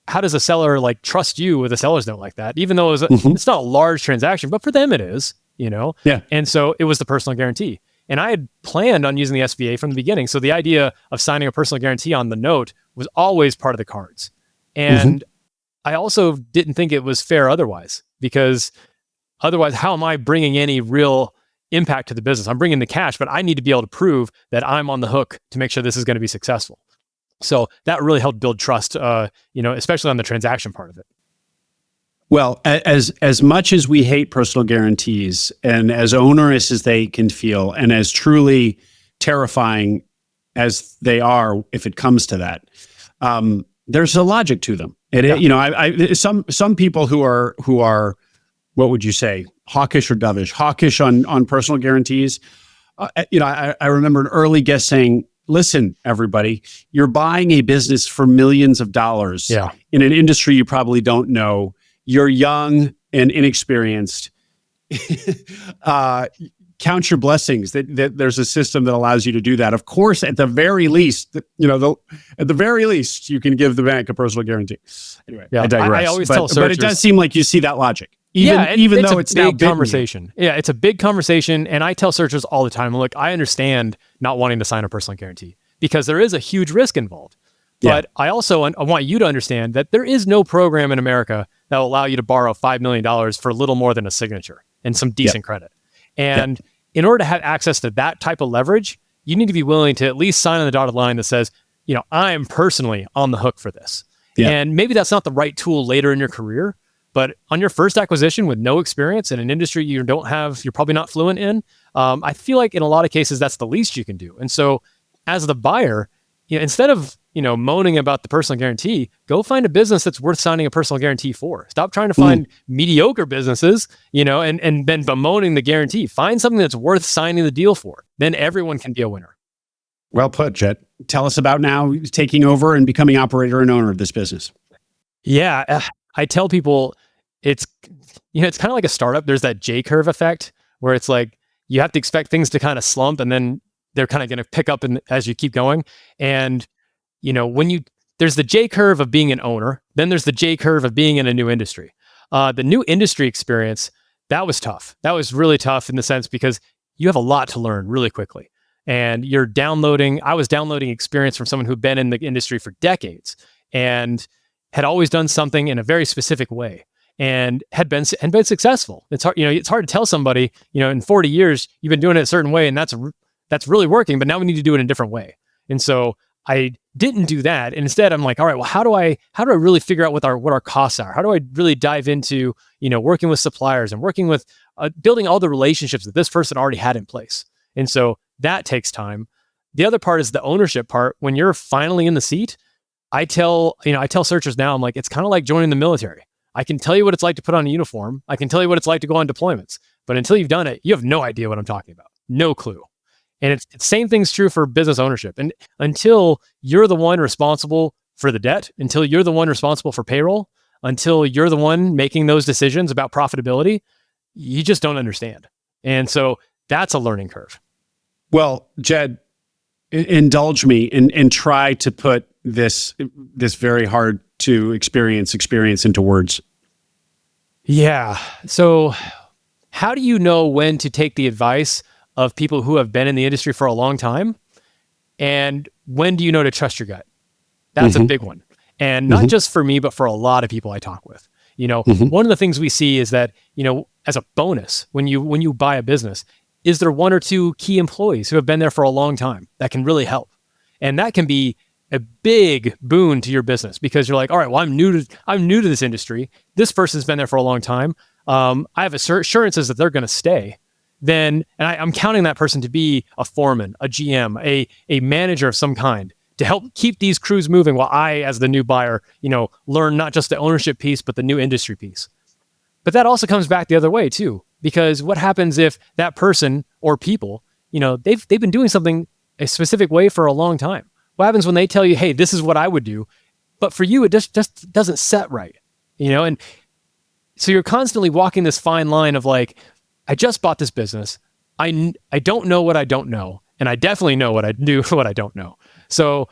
a seller like trust you with a seller's note like that? Even though it's not a large transaction, but for them it is, Yeah. And so it was the personal guarantee. And I had planned on using the SBA from the beginning. So the idea of signing a personal guarantee on the note was always part of the cards. And I also didn't think it was fair otherwise, because otherwise, how am I bringing any real impact to the business? I'm bringing the cash, but I need to be able to prove that I'm on the hook to make sure this is going to be successful. So that really helped build trust, especially on the transaction part of it. Well, as much as we hate personal guarantees, and as onerous as they can feel, and as truly terrifying as they are, if it comes to that, there's a logic to them. Some people who are, what would you say, hawkish or dovish? Hawkish on personal guarantees. I remember an early guest saying, "Listen, everybody, you're buying a business for millions of dollars in an industry you probably don't know. You're young and inexperienced. Count your blessings that there's a system that allows you to do that. Of course, at the very least, you can give the bank a personal guarantee." Anyway, I digress. I always tell searchers, but it does seem like you see that logic. Even though it's now big conversation. Yeah, it's a big conversation. And I tell searchers all the time, look, I understand not wanting to sign a personal guarantee because there is a huge risk involved. But I also I want you to understand that there is no program in America that will allow you to borrow $5 million for a little more than a signature and some decent credit. And in order to have access to that type of leverage, you need to be willing to at least sign on the dotted line that says, I am personally on the hook for this. Yeah. And maybe that's not the right tool later in your career, but on your first acquisition with no experience in an industry you're probably not fluent in, I feel like in a lot of cases, that's the least you can do. And so as the buyer, instead of moaning about the personal guarantee, go find a business that's worth signing a personal guarantee for. Stop trying to find mediocre businesses, and then bemoaning the guarantee. Find something that's worth signing the deal for. Then everyone can be a winner. Well put, Jed. Tell us about now taking over and becoming operator and owner of this business. Yeah, I tell people it's kind of like a startup. There's that J-curve effect where it's like you have to expect things to kind of slump and then they're kind of going to pick up as you keep going. And there's the J-curve of being an owner, then there's the J-curve of being in a new industry. The new industry experience, that was tough. That was really tough in the sense because you have a lot to learn really quickly. And I was downloading experience from someone who'd been in the industry for decades and had always done something in a very specific way and had been successful. It's hard, it's hard to tell somebody, in 40 years, you've been doing it a certain way and that's really working, but now we need to do it in a different way. And so I didn't do that. And instead, I'm like, all right, well, how do I really figure out what our costs are? How do I really dive into, working with suppliers and working with building all the relationships that this person already had in place? And so that takes time. The other part is the ownership part. When you're finally in the seat, I tell searchers now, I'm like, it's kind of like joining the military. I can tell you what it's like to put on a uniform. I can tell you what it's like to go on deployments, but until you've done it, you have no idea what I'm talking about. No clue. And it's same thing's true for business ownership. And until you're the one responsible for the debt, until you're the one responsible for payroll, until you're the one making those decisions about profitability, you just don't understand. And so that's a learning curve. Well, Jed, indulge me and try to put this very hard to experience into words. Yeah. So how do you know when to take the advice of people who have been in the industry for a long time? And when do you know to trust your gut? That's a big one. And not just for me, but for a lot of people I talk with. One of the things we see is that, as a bonus, when you buy a business, is there one or two key employees who have been there for a long time that can really help? And that can be a big boon to your business because you're like, all right, well, I'm new to this industry. This person's been there for a long time. I have assurances that they're going to stay. And I'm counting that person to be a foreman, a GM, a manager of some kind to help keep these crews moving while I, as the new buyer, learn not just the ownership piece, but the new industry piece. But that also comes back the other way too, because what happens if that person or people, they've been doing something a specific way for a long time? What happens when they tell you, hey, this is what I would do, but for you, it just doesn't set right? And so you're constantly walking this fine line of like, I just bought this business. I don't know what I don't know. And I definitely know what I do, what I don't know. So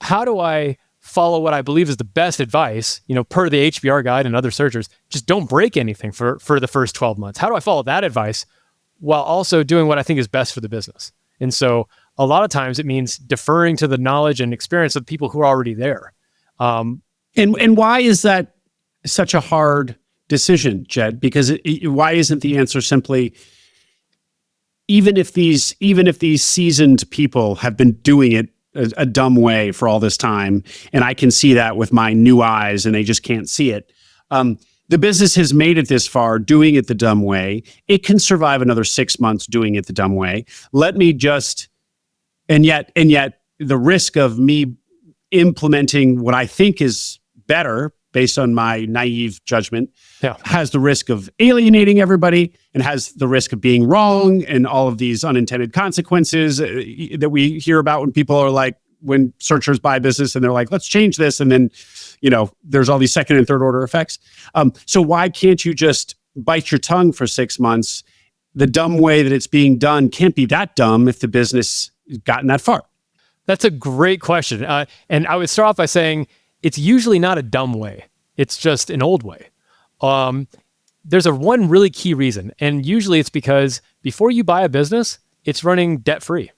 how do I follow what I believe is the best advice, per the HBR guide and other searchers? Just don't break anything for the first 12 months. How do I follow that advice while also doing what I think is best for the business? And so a lot of times it means deferring to the knowledge and experience of people who are already there. And why is that such a hard decision, Jed? Because why isn't the answer simply, even if these seasoned people have been doing it a dumb way for all this time, and I can see that with my new eyes and they just can't see it. The business has made it this far doing it the dumb way. It can survive another 6 months doing it the dumb way. Let me just, and yet the risk of me implementing what I think is better based on my naive judgment has the risk of alienating everybody and has the risk of being wrong and all of these unintended consequences that we hear about when people are like, when searchers buy business and they're like, let's change this. And then, there's all these second and third order effects. So why can't you just bite your tongue for 6 months? The dumb way that it's being done can't be that dumb if the business has gotten that far. That's a great question. And I would start off by saying, it's usually not a dumb way. It's just an old way. There's one really key reason. And usually it's because before you buy a business, it's running debt-free.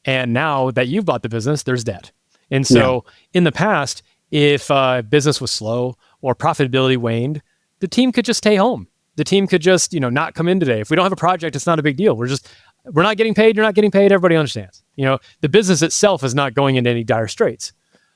And now that you've bought the business, there's debt. And so in the past, if business was slow or profitability waned, the team could just stay home. The team could just, not come in today. If we don't have a project, it's not a big deal. We're not getting paid. You're not getting paid. Everybody understands. The business itself is not going into any dire straits.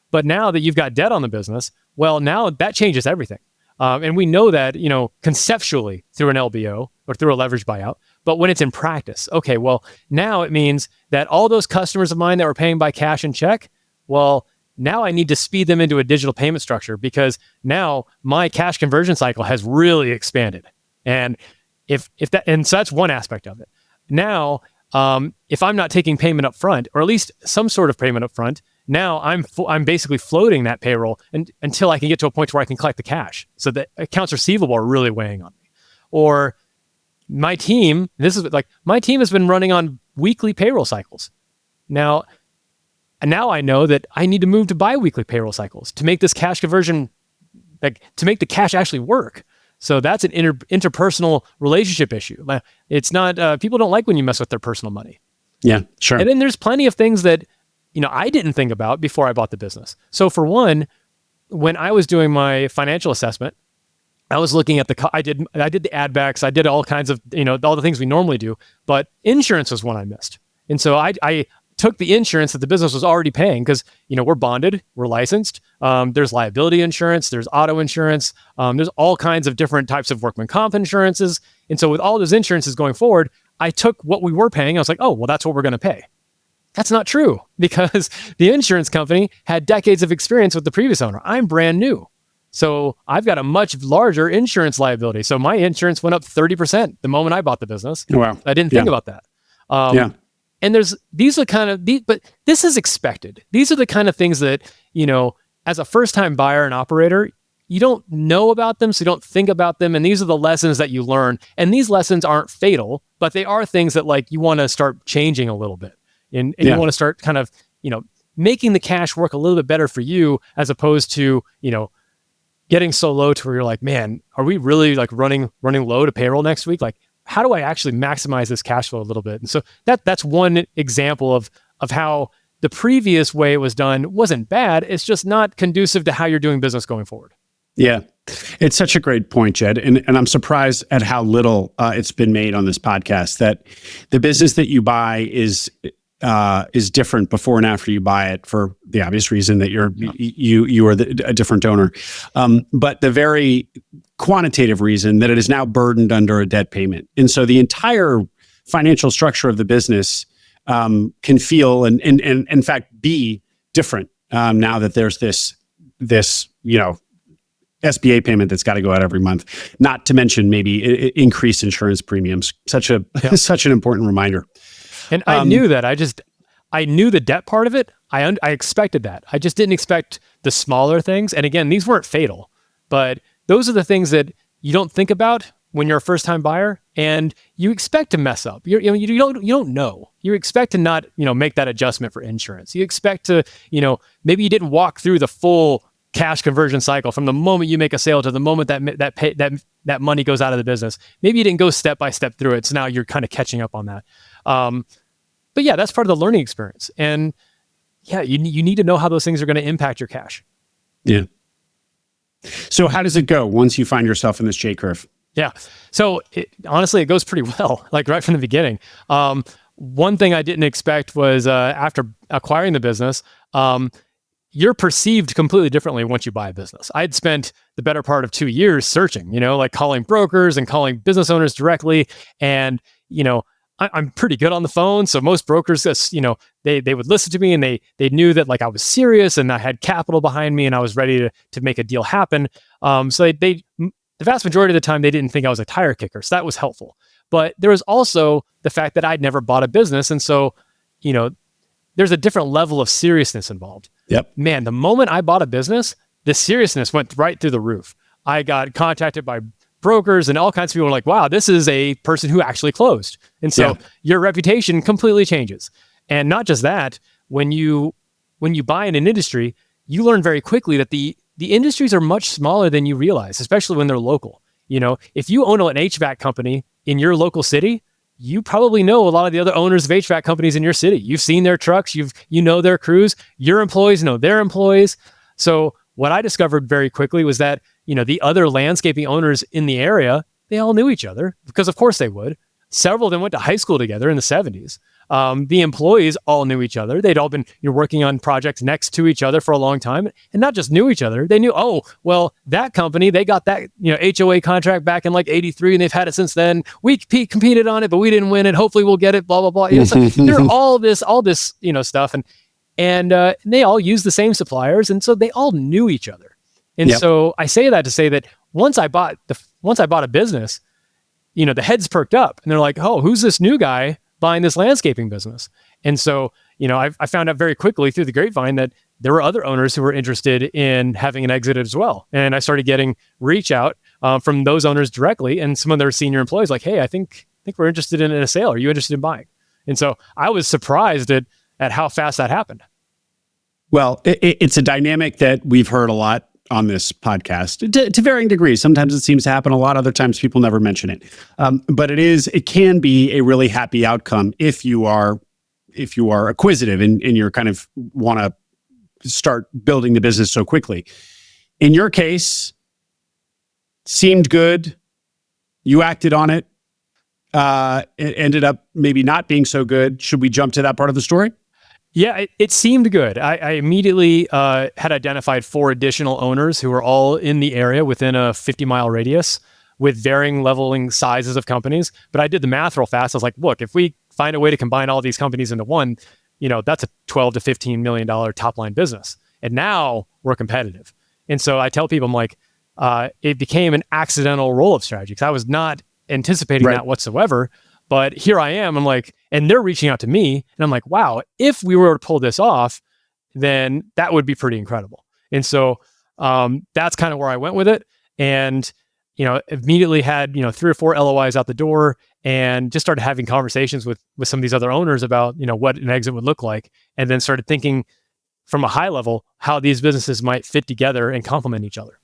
But now that you've got debt on the business, well, now that changes everything. And we know that, conceptually through an LBO or through a leverage buyout, but when it's in practice, okay, well, now it means that all those customers of mine that were paying by cash and check, well, now I need to speed them into a digital payment structure because now my cash conversion cycle has really expanded. And so that's one aspect of it. Now, if I'm not taking payment up front, or at least some sort of payment up front, now I'm basically floating that payroll until I can get to a point where I can collect the cash. So the accounts receivable are really weighing on me. Or my team has been running on weekly payroll cycles. Now I know that I need to move to bi-weekly payroll cycles to make this cash conversion, to make the cash actually work. So that's an interpersonal relationship issue. It's not, people don't like when you mess with their personal money. Yeah, sure. And then there's plenty of things that, I didn't think about before I bought the business. So for one, when I was doing my financial assessment, I was looking at I did the ad backs, I did all kinds of, all the things we normally do, but insurance was one I missed. And so I took the insurance that the business was already paying because, we're bonded, we're licensed. There's liability insurance, there's auto insurance, there's all kinds of different types of workman comp insurances. And so with all those insurances going forward, I took what we were paying. I was like, oh, well, that's what we're going to pay. That's not true because the insurance company had decades of experience with the previous owner. I'm brand new. So I've got a much larger insurance liability. So my insurance went up 30% the moment I bought the business. Wow. I didn't think about that. And but this is expected. These are the kind of things that, as a first-time buyer and operator, you don't know about them, so you don't think about them. And these are the lessons that you learn. And these lessons aren't fatal, but they are things that you want to start changing a little bit. And you want to start kind of, making the cash work a little bit better for you as opposed to, getting so low to where you're like, man, are we really running low to payroll next week? How do I actually maximize this cash flow a little bit? And so that's one example of how the previous way it was done wasn't bad. It's just not conducive to how you're doing business going forward. Yeah. It's such a great point, Jed. And I'm surprised at how little it's been made on this podcast, that the business that you buy is different before and after you buy it for the obvious reason that you are a different donor. But the very quantitative reason that it is now burdened under a debt payment. And so the entire financial structure of the business can feel and in fact be different now that there's this SBA payment that's got to go out every month, not to mention maybe increased insurance premiums. Such an important reminder. And I knew that. I knew the debt part of it. I expected that. I just didn't expect the smaller things. And again, these weren't fatal, but those are the things that you don't think about when you're a first-time buyer, and you expect to mess up. You don't know. You expect to not, make that adjustment for insurance. You expect to, maybe you didn't walk through the full cash conversion cycle from the moment you make a sale to the moment that money goes out of the business. Maybe you didn't go step by step through it, so now you're kind of catching up on that. But yeah, that's part of the learning experience. And yeah, you need to know how those things are going to impact your cash. Yeah. So how does it go once you find yourself in this J curve? Yeah. So honestly, it goes pretty well, like right from the beginning. One thing I didn't expect was after acquiring the business, you're perceived completely differently once you buy a business. I'd spent the better part of 2 years searching, like calling brokers and calling business owners directly. And, I'm pretty good on the phone. So most brokers, they would listen to me, and they knew that like I was serious and I had capital behind me and I was ready to make a deal happen. So the vast majority of the time, they didn't think I was a tire kicker. So that was helpful. But there was also the fact that I'd never bought a business. And so, there's a different level of seriousness involved. Yep. Man, the moment I bought a business, the seriousness went right through the roof. I got contacted by brokers and all kinds of people were like, wow, this is a person who actually closed. And so your reputation completely changes. And not just that, when you buy in an industry, you learn very quickly that the industries are much smaller than you realize, especially when they're local. If you own an HVAC company in your local city, you probably know a lot of the other owners of HVAC companies in your city. You've seen their trucks, you know their crews, your employees know their employees. So what I discovered very quickly was that, the other landscaping owners in the area, they all knew each other because of course they would. Several of them went to high school together in the 70s. The employees all knew each other. They'd all been working on projects next to each other for a long time, and not just knew each other. They knew, oh, well, that company, they got that HOA contract back in like '83, and they've had it since then. We competed on it, but we didn't win it. Hopefully, we'll get it. Blah blah blah. So there are all this stuff, and they all use the same suppliers, and so they all knew each other. And so I say that to say that once I bought a business, the heads perked up, and they're like, oh, who's this new guy buying this landscaping business? And so, I found out very quickly through the grapevine that there were other owners who were interested in having an exit as well. And I started getting reach out from those owners directly, and some of their senior employees like, hey, I think we're interested in a sale. Are you interested in buying? And so I was surprised at how fast that happened. Well, it's a dynamic that we've heard a lot on this podcast to varying degrees. Sometimes it seems to happen a lot. Other times people never mention it. But it can be a really happy outcome if you are acquisitive and you're kind of want to start building the business so quickly. In your case, seemed good. You acted on it. It ended up maybe not being so good. Should we jump to that part of the story? Yeah, it seemed good. I immediately had identified 4 additional owners who were all in the area within a 50-mile radius with varying leveling sizes of companies. But I did the math real fast. I was like, look, if we find a way to combine all these companies into one, that's a $12 to $15 million top line business. And now we're competitive. And so I tell people, I'm like, it became an accidental roll-up strategy because I was not anticipating that whatsoever. But here I am, I'm like, and they're reaching out to me, and I'm like, wow, if we were to pull this off, then that would be pretty incredible. And so that's kind of where I went with it. And, immediately had, 3 or 4 LOIs out the door and just started having conversations with some of these other owners about, what an exit would look like. And then started thinking from a high level, how these businesses might fit together and complement each other.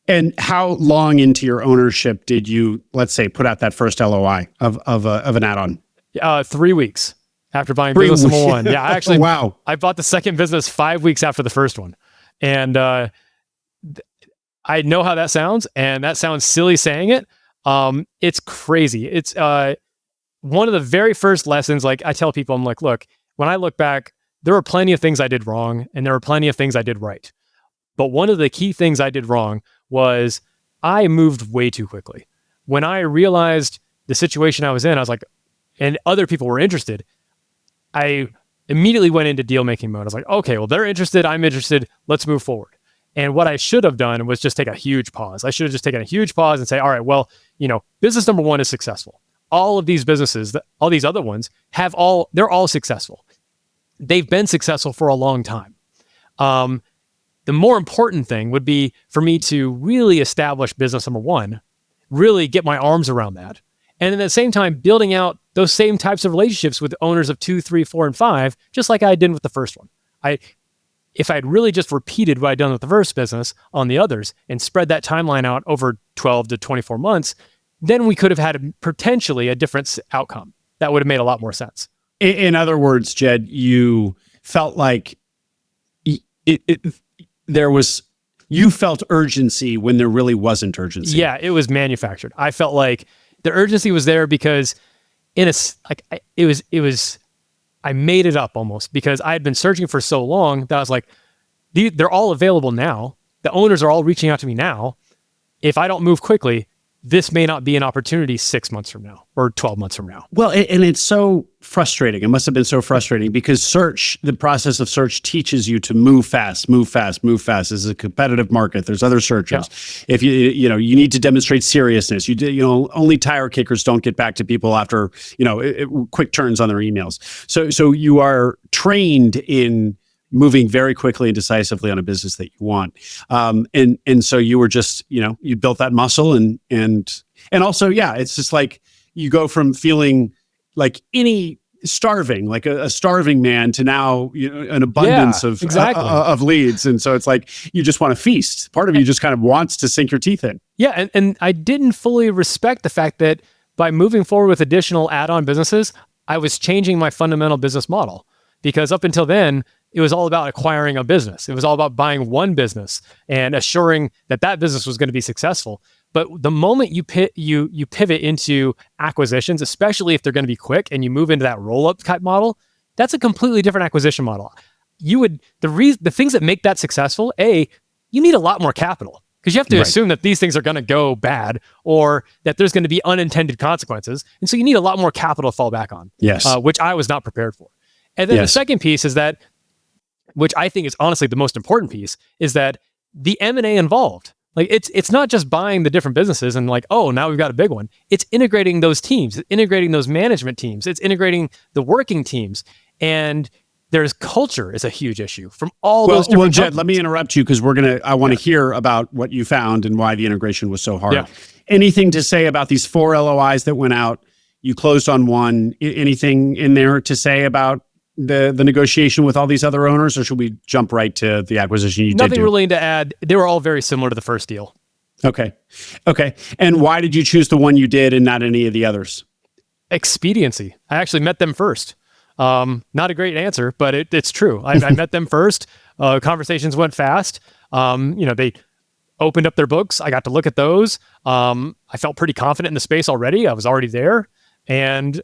And how long into your ownership did you, let's say, put out that first LOI of an add-on? 3 weeks after buying business number 1. Yeah, actually, wow. I bought the second business 5 weeks after the first one. And I know how that sounds, and that sounds silly saying it. It's crazy. It's one of the very first lessons, like I tell people, I'm like, look, when I look back, there were plenty of things I did wrong, and there were plenty of things I did right. But one of the key things I did wrong was I moved way too quickly. When I realized the situation I was in, I was like, and other people were interested, I immediately went into deal-making mode. I was like, okay, well, they're interested, I'm interested, let's move forward. And what I should have done was just take a huge pause. I should have just taken a huge pause and say, all right, well, business number 1 is successful. All of these businesses, all these other ones, they're all successful. They've been successful for a long time. the more important thing would be for me to really establish business number one, really get my arms around that. And at the same time, building out those same types of relationships with owners of 2, 3, 4, and 5, just like I did with the first one. If I'd really just repeated what I'd done with the first business on the others and spread that timeline out over 12 to 24 months, then we could have had potentially a different outcome. That would have made a lot more sense. In other words, Jed, you felt like you felt urgency when there really wasn't urgency. Yeah, it was manufactured. I felt like the urgency was there because I made it up almost because I had been searching for so long that I was like, they're all available now. The owners are all reaching out to me now. If I don't move quickly, this may not be an opportunity 6 months from now or 12 months from now. Well, and it's so frustrating. It must have been so frustrating because the process of search teaches you to move fast, move fast, move fast. This is a competitive market. There's other searchers. Yeah. If you need to demonstrate seriousness. Only tire kickers don't get back to people after, quick turns on their emails. So you are trained in moving very quickly and decisively on a business that you want. And so you were just, you built that muscle and also, it's just like you go from feeling like starving, like a starving man to now, an abundance of leads. And so it's like, you just want to feast. Part of you just kind of wants to sink your teeth in. Yeah. And I didn't fully respect the fact that by moving forward with additional add-on businesses, I was changing my fundamental business model because up until then, it was all about acquiring a business. It was all about buying one business and assuring that business was going to be successful. But the moment you pivot into acquisitions, especially if they're going to be quick and you move into that roll-up type model, that's a completely different acquisition model. The things that make that successful, you need a lot more capital because you have to assume that these things are going to go bad or that there's going to be unintended consequences. And so you need a lot more capital to fall back on, which I was not prepared for. And then the second piece is that, which I think is honestly the most important piece, is that the M&A involved. Like it's not just buying the different businesses and like, oh, now we've got a big one. It's integrating those teams, it's integrating those management teams, it's integrating the working teams. And there's culture is a huge issue from all those different Jed, let me interrupt you because I want to hear about what you found and why the integration was so hard. Yeah. Anything to say about these 4 LOIs that went out? You closed on one. Anything in there to say about the negotiation with all these other owners, or should we jump right to the acquisition you did do? Nothing really to add. They were all very similar to the first deal. Okay. And why did you choose the one you did and not any of the others? Expediency. I actually met them first. Not a great answer, but it's true. I met them first. Conversations went fast. They opened up their books. I got to look at those. I felt pretty confident in the space already. I was already there. And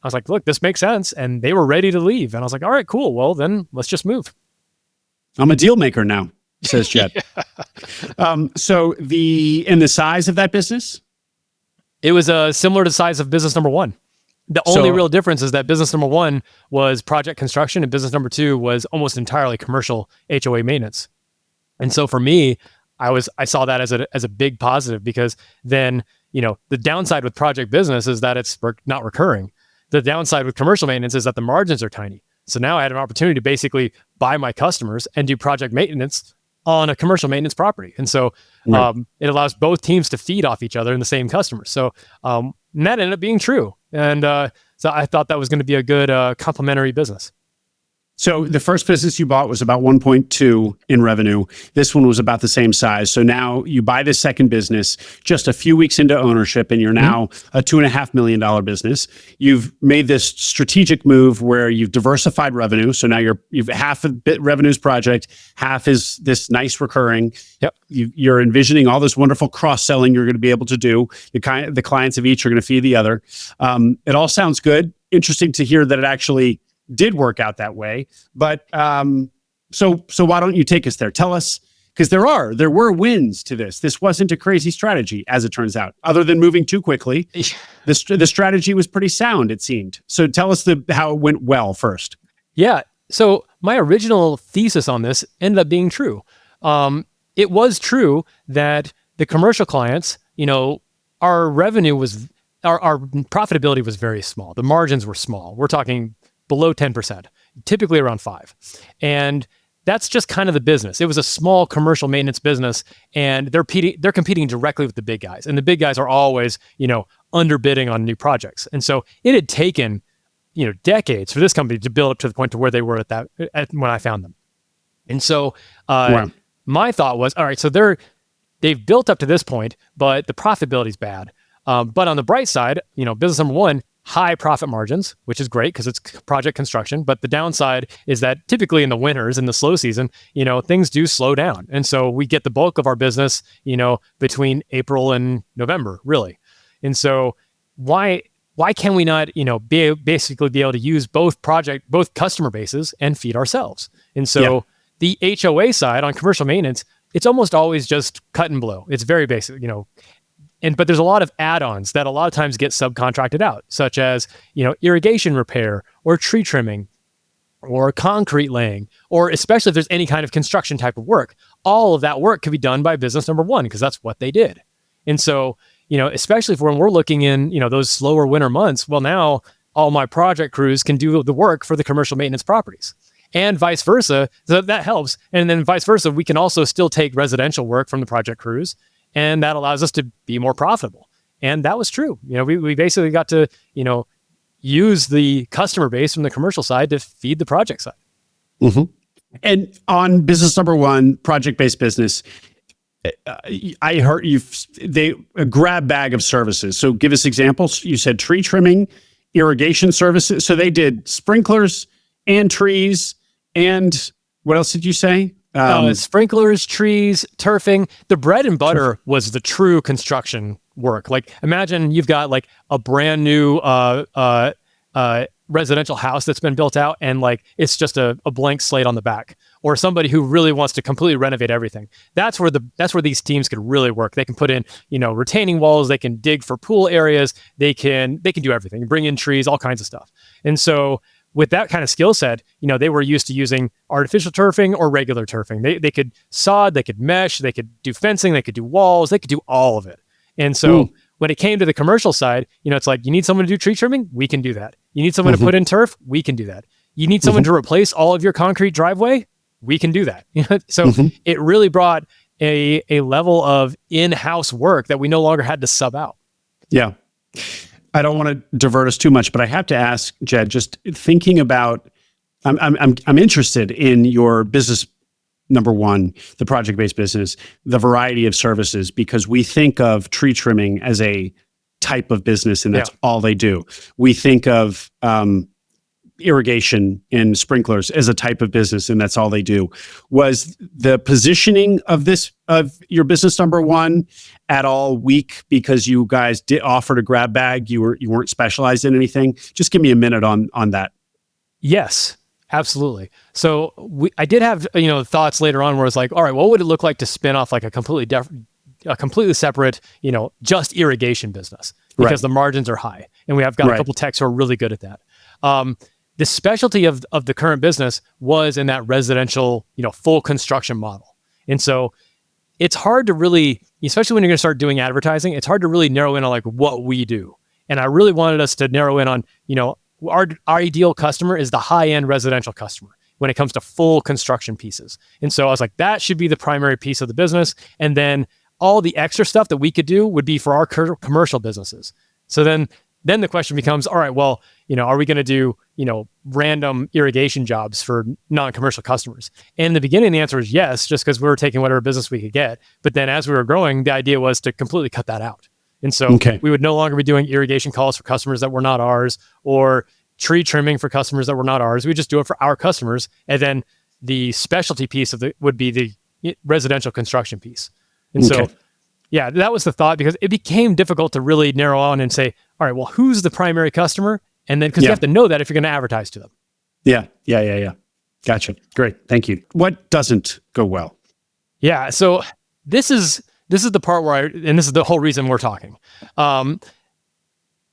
I was like, look, this makes sense. And they were ready to leave. And I was like, all right, cool. Well, then let's just move. I'm a deal maker now, says Jed. So the size of that business? It was similar to the size of business number one. The only real difference is that business number one was project construction and business number two was almost entirely commercial HOA maintenance. And so for me, I saw that as a big positive because then, the downside with project business is that it's not recurring. The downside with commercial maintenance is that the margins are tiny. So now I had an opportunity to basically buy my customers and do project maintenance on a commercial maintenance property. And so it allows both teams to feed off each other in the same customers. So and that ended up being true. And so I thought that was going to be a good complementary business. So the first business you bought was about 1.2 in revenue. This one was about the same size. So now you buy this second business just a few weeks into ownership, and you're now a $2.5 million business. You've made this strategic move where you've diversified revenue. So now you've half of revenue's project, half is this nice recurring. Yep. You're envisioning all this wonderful cross-selling you're going to be able to do. The clients of each are going to feed the other. It all sounds good. Interesting to hear that it actually did work out that way. But so why don't you take us there? Tell us, because there were wins to this. This wasn't a crazy strategy, as it turns out. Other than moving too quickly, the strategy was pretty sound, it seemed. So tell us how it went well first. Yeah. So my original thesis on this ended up being true. It was true that the commercial clients, our revenue our profitability was very small. The margins were small. We're talking below 10%, typically around 5%. And that's just kind of the business. It was a small commercial maintenance business, and they're competing directly with the big guys. And the big guys are always, underbidding on new projects. And so it had taken, decades for this company to build up to the point to where they were when I found them. And so my thought was, all right, so they've built up to this point, but the profitability is bad. But on the bright side, business number one, high profit margins, which is great because it's project construction. But the downside is that typically in the winters, in the slow season, things do slow down. And so we get the bulk of our business, between April and November, really. And so why can we not, basically be able to use both customer bases and feed ourselves? And so the HOA side on commercial maintenance, it's almost always just cut and blow. It's very basic, but there's a lot of add-ons that a lot of times get subcontracted out, such as, irrigation repair or tree trimming or concrete laying, or especially if there's any kind of construction type of work. All of that work could be done by business number one because that's what they did. And so, especially when we're looking in, those slower winter months, well, now all my project crews can do the work for the commercial maintenance properties. And vice versa. So that helps. And then vice versa, we can also still take residential work from the project crews, and that allows us to be more profitable. And that was true. We basically got to, use the customer base from the commercial side to feed the project side. Mm-hmm. And on business number one, project-based business, I heard a grab bag of services. So give us examples. You said tree trimming, irrigation services. So they did sprinklers and trees. And what else did you say? Sprinklers, trees, turfing. The bread and butter was the true construction work. Like, imagine you've got like a brand new residential house that's been built out, and like it's just a blank slate on the back. Or somebody who really wants to completely renovate everything. That's where these teams could really work. They can put in, retaining walls. They can dig for pool areas. They can do everything. Bring in trees, all kinds of stuff. And so, with that kind of skill set, they were used to using artificial turfing or regular turfing. They could sod, they could mesh, they could do fencing, they could do walls, they could do all of it. And so when it came to the commercial side, it's like, you need someone to do tree trimming? We can do that. You need someone to put in turf? We can do that. You need someone to replace all of your concrete driveway? We can do that. So it really brought a level of in-house work that we no longer had to sub out. Yeah. I don't want to divert us too much, but I have to ask, Jed, just thinking about, I'm interested in your business number one, the project-based business, the variety of services, because we think of tree trimming as a type of business and that's all they do. We think of irrigation and sprinklers as a type of business and that's all they do. Was the positioning of your business number one at all weak because you guys did offer a grab bag? You weren't specialized in anything? Just give me a minute on that. Yes, absolutely. So I did have thoughts later on where it's like, all right, what would it look like to spin off like a completely separate, just irrigation business because the margins are high, and we have got a couple techs who are really good at that. The specialty of the current business was in that residential, full construction model. And so it's hard to really, especially when you're going to start doing advertising, it's hard to really narrow in on like what we do. And I really wanted us to narrow in on, our ideal customer is the high-end residential customer when it comes to full construction pieces. And so I was like, that should be the primary piece of the business. And then all the extra stuff that we could do would be for our commercial businesses. So then the question becomes, all right, well, are we going to do, random irrigation jobs for non-commercial customers? And in the beginning, the answer was yes, just because we were taking whatever business we could get. But then as we were growing, the idea was to completely cut that out. And so we would no longer be doing irrigation calls for customers that were not ours or tree trimming for customers that were not ours. We just do it for our customers. And then the specialty piece of it would be the residential construction piece. And so, yeah, that was the thought, because it became difficult to really narrow on and say, all right, well, who's the primary customer? And then, because you have to know that if you're going to advertise to them. Yeah. Gotcha. Great. Thank you. What doesn't go well? Yeah. So this is the part where and this is the whole reason we're talking.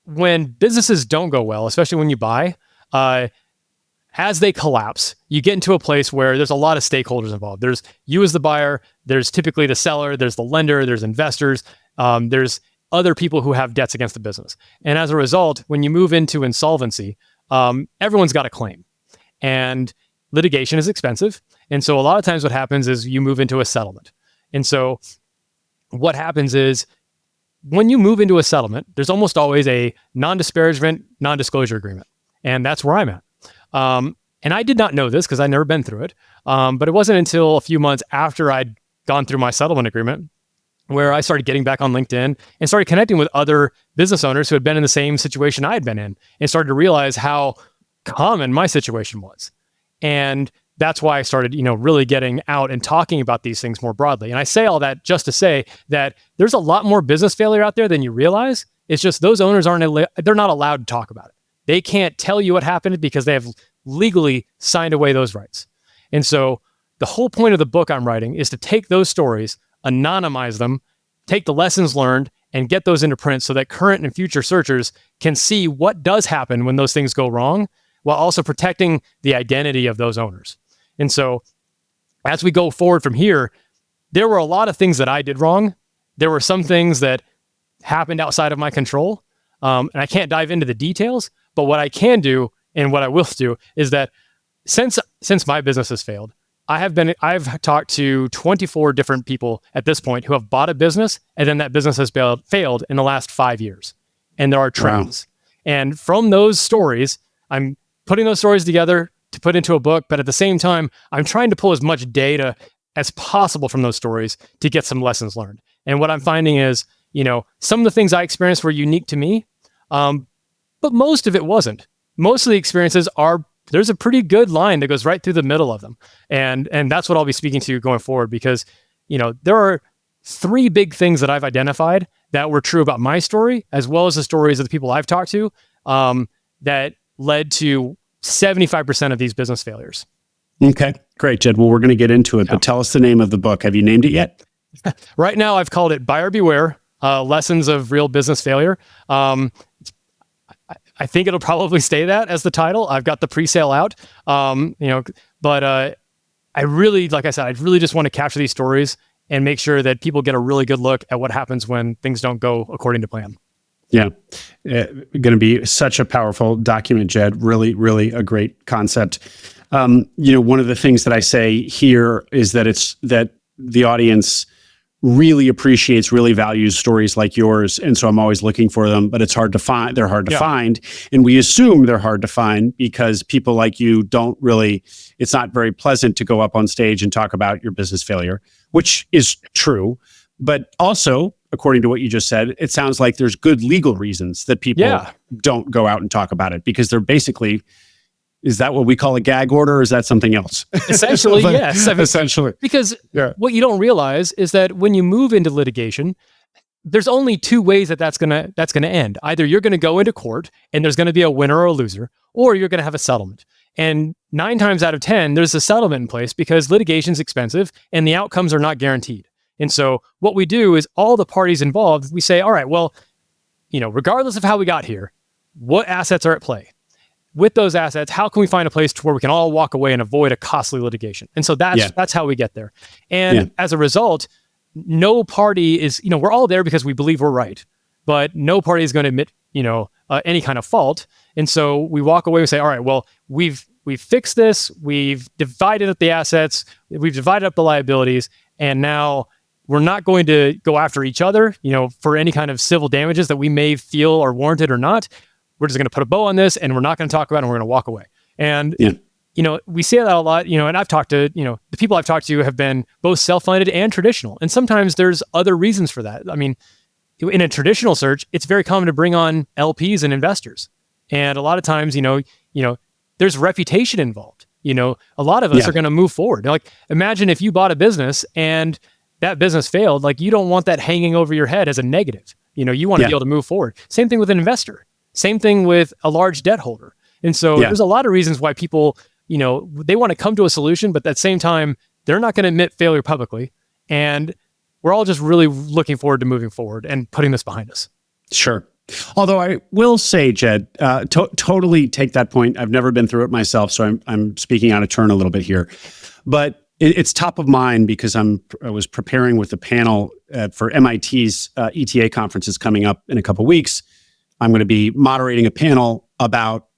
When businesses don't go well, especially when you buy, as they collapse, you get into a place where there's a lot of stakeholders involved. There's you as the buyer, there's typically the seller, there's the lender, there's investors, there's other people who have debts against the business. And as a result, when you move into insolvency, everyone's got a claim. And litigation is expensive. And so a lot of times what happens is you move into a settlement. And so what happens is when you move into a settlement, there's almost always a non-disparagement, non-disclosure agreement. And that's where I'm at. And I did not know this because I'd never been through it. But it wasn't until a few months after I'd gone through my settlement agreement where I started getting back on LinkedIn and started connecting with other business owners who had been in the same situation I had been in, and started to realize how common my situation was. And that's why I started, really getting out and talking about these things more broadly. And I say all that just to say that there's a lot more business failure out there than you realize. It's just those owners they're not allowed to talk about it. They can't tell you what happened because they have legally signed away those rights. And so the whole point of the book I'm writing is to take those stories, anonymize them, take the lessons learned, and get those into print so that current and future searchers can see what does happen when those things go wrong, while also protecting the identity of those owners. And so as we go forward from here, there were a lot of things that I did wrong. There were some things that happened outside of my control. And I can't dive into the details, but what I can do and what I will do is that since my business has failed, I've talked to 24 different people at this point who have bought a business, and then that business has failed in the last 5 years. And there are trends. Wow. And from those stories, I'm putting those stories together to put into a book, but at the same time, I'm trying to pull as much data as possible from those stories to get some lessons learned. And what I'm finding is, some of the things I experienced were unique to me, but most of it wasn't. Most of the experiences there's a pretty good line that goes right through the middle of them. And that's what I'll be speaking to going forward, because, there are 3 big things that I've identified that were true about my story, as well as the stories of the people I've talked to, that led to 75% of these business failures. Okay, great, Jed. Well, we're going to get into it, but tell us the name of the book. Have you named it yet? Right now, I've called it Buyer Beware, Lessons of Real Business Failure. I think it'll probably stay that as the title. I've got the pre-sale out, but I really, like I said, I really just want to capture these stories and make sure that people get a really good look at what happens when things don't go according to plan. Yeah, going to be such a powerful document, Jed. Really, really a great concept. One of the things that I say here is that the audience really appreciates, really values stories like yours, and so I'm always looking for them. But it's hard to find. They're hard to find, and we assume they're hard to find because people like you don't really. It's not very pleasant to go up on stage and talk about your business failure, which is true, but also, according to what you just said, it sounds like there's good legal reasons that people don't go out and talk about it because they're basically, is that what we call a gag order or is that something else? Essentially, yes. Essentially. Because what you don't realize is that when you move into litigation, there's only 2 ways that's gonna end. Either you're gonna go into court and there's gonna be a winner or a loser, or you're gonna have a settlement. And 9 times out of 10, there's a settlement in place because litigation's expensive and the outcomes are not guaranteed. And so what we do is all the parties involved, we say, all right, well, regardless of how we got here, what assets are at play? With those assets, how can we find a place to where we can all walk away and avoid a costly litigation? And so that's how we get there. And as a result, no party is, we're all there because we believe we're right, but no party is going to admit, any kind of fault. And so we walk away and say, all right, well, we've fixed this, we've divided up the assets, we've divided up the liabilities, and now we're not going to go after each other, for any kind of civil damages that we may feel are warranted or not. We're just going to put a bow on this and we're not going to talk about it and we're going to walk away. And, we say that a lot, and I've talked to, the people I've talked to have been both self-funded and traditional. And sometimes there's other reasons for that. I mean, in a traditional search, it's very common to bring on LPs and investors. And a lot of times, there's reputation involved. A lot of us are going to move forward. Like, imagine if you bought a business and that business failed, like you don't want that hanging over your head as a negative. You want to be able to move forward. Same thing with an investor. Same thing with a large debt holder. And so there's a lot of reasons why people, they want to come to a solution, but at the same time, they're not going to admit failure publicly. And we're all just really looking forward to moving forward and putting this behind us. Sure. Although I will say, Jed, totally take that point. I've never been through it myself, so I'm speaking out of turn a little bit here. But it's top of mind because I was preparing with a panel for MIT's ETA conferences coming up in a couple of weeks. I'm going to be moderating a panel about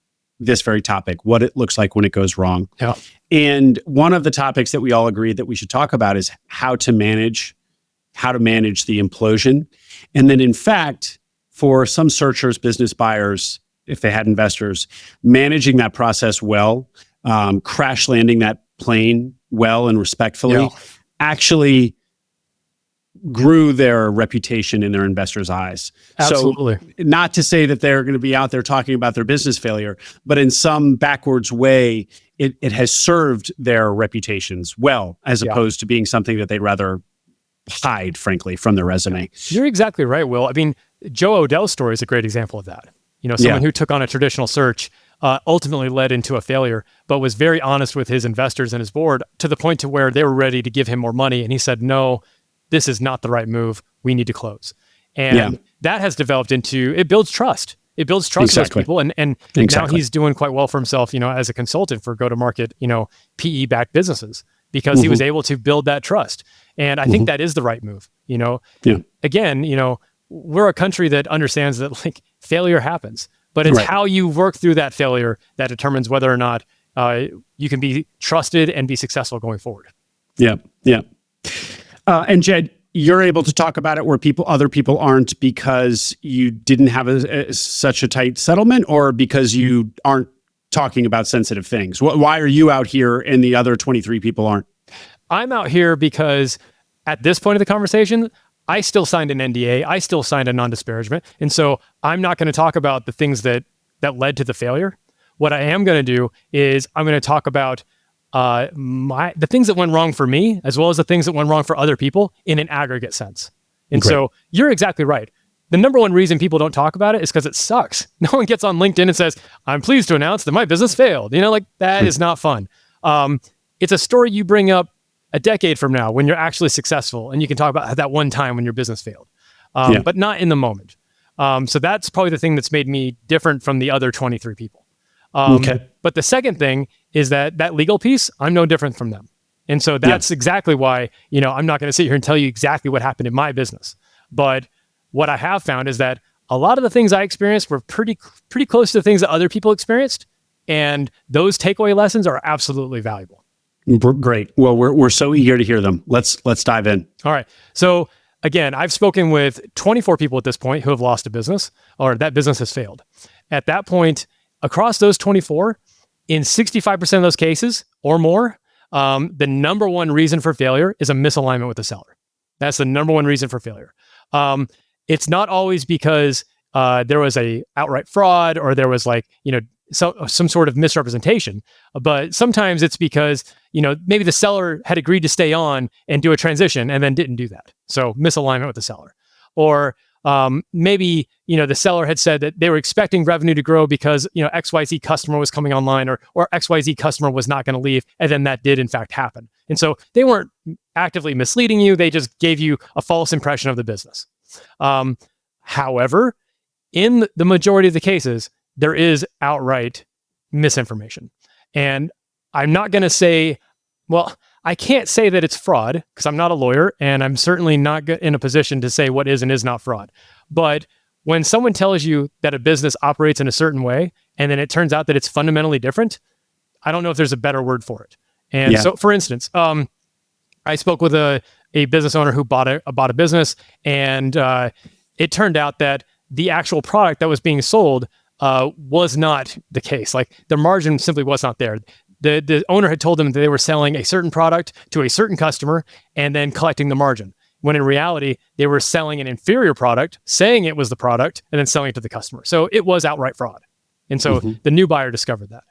this very topic, what it looks like when it goes wrong. Yeah. And one of the topics that we all agreed that we should talk about is how to manage the implosion. And then in fact, for some searchers, business buyers, if they had investors, managing that process well, crash landing that plane well and respectfully, actually grew their reputation in their investors' eyes. Absolutely. So not to say that they're going to be out there talking about their business failure, but in some backwards way, it has served their reputations well, as opposed to being something that they'd rather hide, frankly, from their resume. You're exactly right, Will. I mean, Joe Odell's story is a great example of that. Someone who took on a traditional search, ultimately led into a failure, but was very honest with his investors and his board to the point to where they were ready to give him more money. And he said, no, this is not the right move. We need to close. And that has developed into, it builds trust. It builds trust with people. And now he's doing quite well for himself, as a consultant for go-to-market, PE-backed businesses, because he was able to build that trust. And I think that is the right move. Again, we're a country that understands that failure happens, but it's how you work through that failure that determines whether or not you can be trusted and be successful going forward. Yeah. And Jed, you're able to talk about it where other people aren't because you didn't have such a tight settlement, or because you aren't talking about sensitive things. Why are you out here and the other 23 people aren't? I'm out here because at this point of the conversation, I still signed an NDA. I still signed a non-disparagement. And so I'm not going to talk about the things that led to the failure. What I am going to do is I'm going to talk about the things that went wrong for me, as well as the things that went wrong for other people in an aggregate sense. And so you're exactly right. The number one reason people don't talk about it is because it sucks. No one gets on LinkedIn and says, I'm pleased to announce that my business failed. That is not fun. It's a story you bring up a decade from now when you're actually successful, and you can talk about that one time when your business failed, but not in the moment. So that's probably the thing that's made me different from the other 23 people. But the second thing is that legal piece, I'm no different from them. And so that's exactly why, I'm not going to sit here and tell you exactly what happened in my business. But what I have found is that a lot of the things I experienced were pretty close to the things that other people experienced. And those takeaway lessons are absolutely valuable. Great. Well, we're so eager to hear them. Let's dive in. All right. So again, I've spoken with 24 people at this point who have lost a business, or that business has failed. At that point, across those 24, in 65% of those cases or more, the number one reason for failure is a misalignment with the seller. That's the number one reason for failure. It's not always because there was a outright fraud, or there was some sort of misrepresentation, but sometimes it's because maybe the seller had agreed to stay on and do a transition and then didn't do that. So misalignment with the seller. Or maybe the seller had said that they were expecting revenue to grow because XYZ customer was coming online, or XYZ customer was not going to leave, and then that did in fact happen. And so they weren't actively misleading you; they just gave you a false impression of the business. However, in the majority of the cases, there is outright misinformation. And I'm not going to say, I can't say that it's fraud because I'm not a lawyer, and I'm certainly not in a position to say what is and is not fraud. But when someone tells you that a business operates in a certain way, and then it turns out that it's fundamentally different, I don't know if there's a better word for it. And so, for instance, I spoke with a business owner who bought a business, and it turned out that the actual product that was being sold was not the case. The margin simply was not there. The owner had told them that they were selling a certain product to a certain customer and then collecting the margin, when in reality, they were selling an inferior product, saying it was the product, and then selling it to the customer. So it was outright fraud. And so the new buyer discovered that.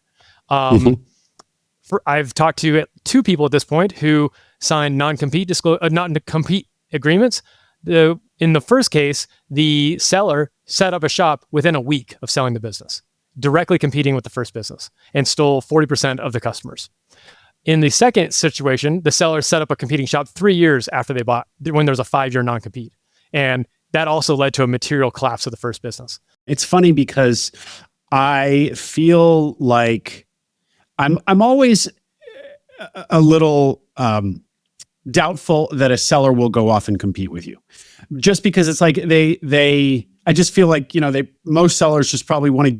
I've talked to 2 people at this point who signed non-compete agreements. In the first case, the seller set up a shop within a week of selling the business, directly competing with the first business, and stole 40% of the customers. In the second situation, the seller set up a competing shop 3 years after they bought, when there was a 5-year non-compete. And that also led to a material collapse of the first business. It's funny because I feel like I'm always a little doubtful that a seller will go off and compete with you, just because it's like I just feel like most sellers just probably want to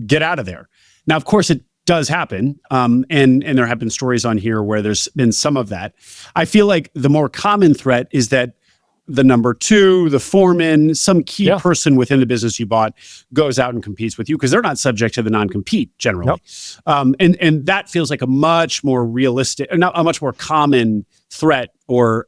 get out of there. Now, of course, it does happen. And there have been stories on here where there's been some of that. I feel like the more common threat is that the number two, the foreman, some key person within the business you bought goes out and competes with you because they're not subject to the non-compete generally. And that feels like a much more realistic, not a much more common threat or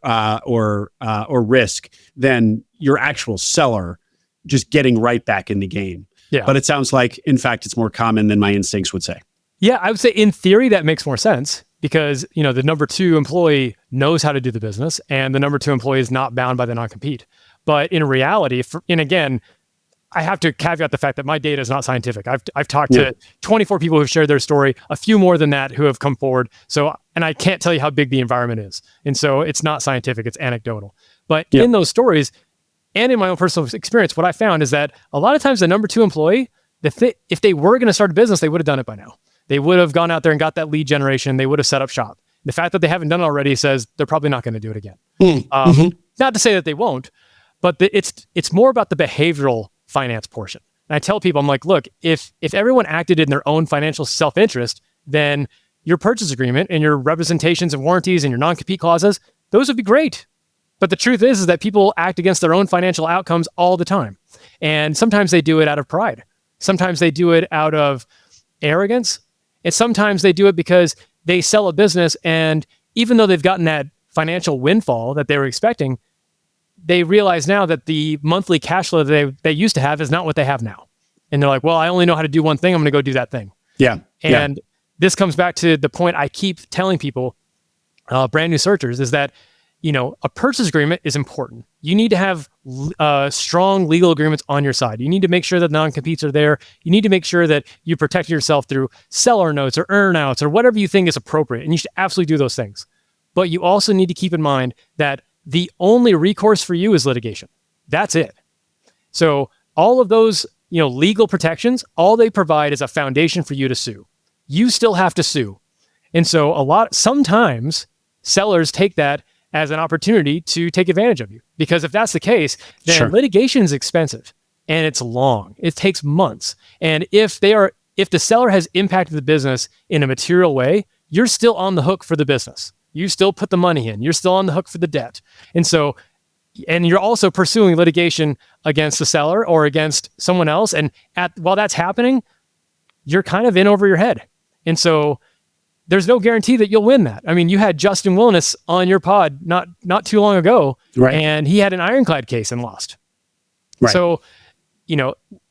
risk than your actual seller just getting right back in the game. Yeah. But it sounds like, in fact, it's more common than my instincts would say. Yeah, I would say in theory that makes more sense because, the number two employee knows how to do the business and the number two employee is not bound by the non-compete. But in reality, and again, I have to caveat the fact that my data is not scientific. I've talked to 24 people who've shared their story, a few more than that who have come forward. So, and I can't tell you how big the environment is. And so it's not scientific, it's anecdotal. But in those stories, and in my own personal experience, what I found is that a lot of times the number two employee, if they were going to start a business, they would have done it by now. They would have gone out there and got that lead generation. They would have set up shop. The fact that they haven't done it already says they're probably not going to do it again. Not to say that they won't, but it's more about the behavioral finance portion. And I tell people, I'm like, look, if everyone acted in their own financial self-interest, then your purchase agreement and your representations and warranties and your non-compete clauses, those would be great. But the truth is that people act against their own financial outcomes all the time. And sometimes they do it out of pride. Sometimes they do it out of arrogance. And sometimes they do it because they sell a business and even though they've gotten that financial windfall that they were expecting, they realize now that the monthly cash flow that they used to have is not what they have now. And they're like, well, I only know how to do one thing. I'm going to go do that thing. Yeah. And this comes back to the point I keep telling people, brand new searchers, is that a purchase agreement is important. You need to have strong legal agreements on your side. You need to make sure that non-competes are there. You need to make sure that you protect yourself through seller notes or earnouts or whatever you think is appropriate. And you should absolutely do those things. But you also need to keep in mind that the only recourse for you is litigation. That's it. So all of those, legal protections, all they provide is a foundation for you to sue. You still have to sue. And so sometimes sellers take that as an opportunity to take advantage of you. Because if that's the case, then litigation is expensive and it's long. It takes months. And if the seller has impacted the business in a material way, you're still on the hook for the business. You still put the money in. You're still on the hook for the debt. And you're also pursuing litigation against the seller or against someone else. And while that's happening, you're kind of in over your head. And so there's no guarantee that you'll win that. I mean, you had Justin Wilness on your pod not too long ago, and he had an ironclad case and lost. Right. So,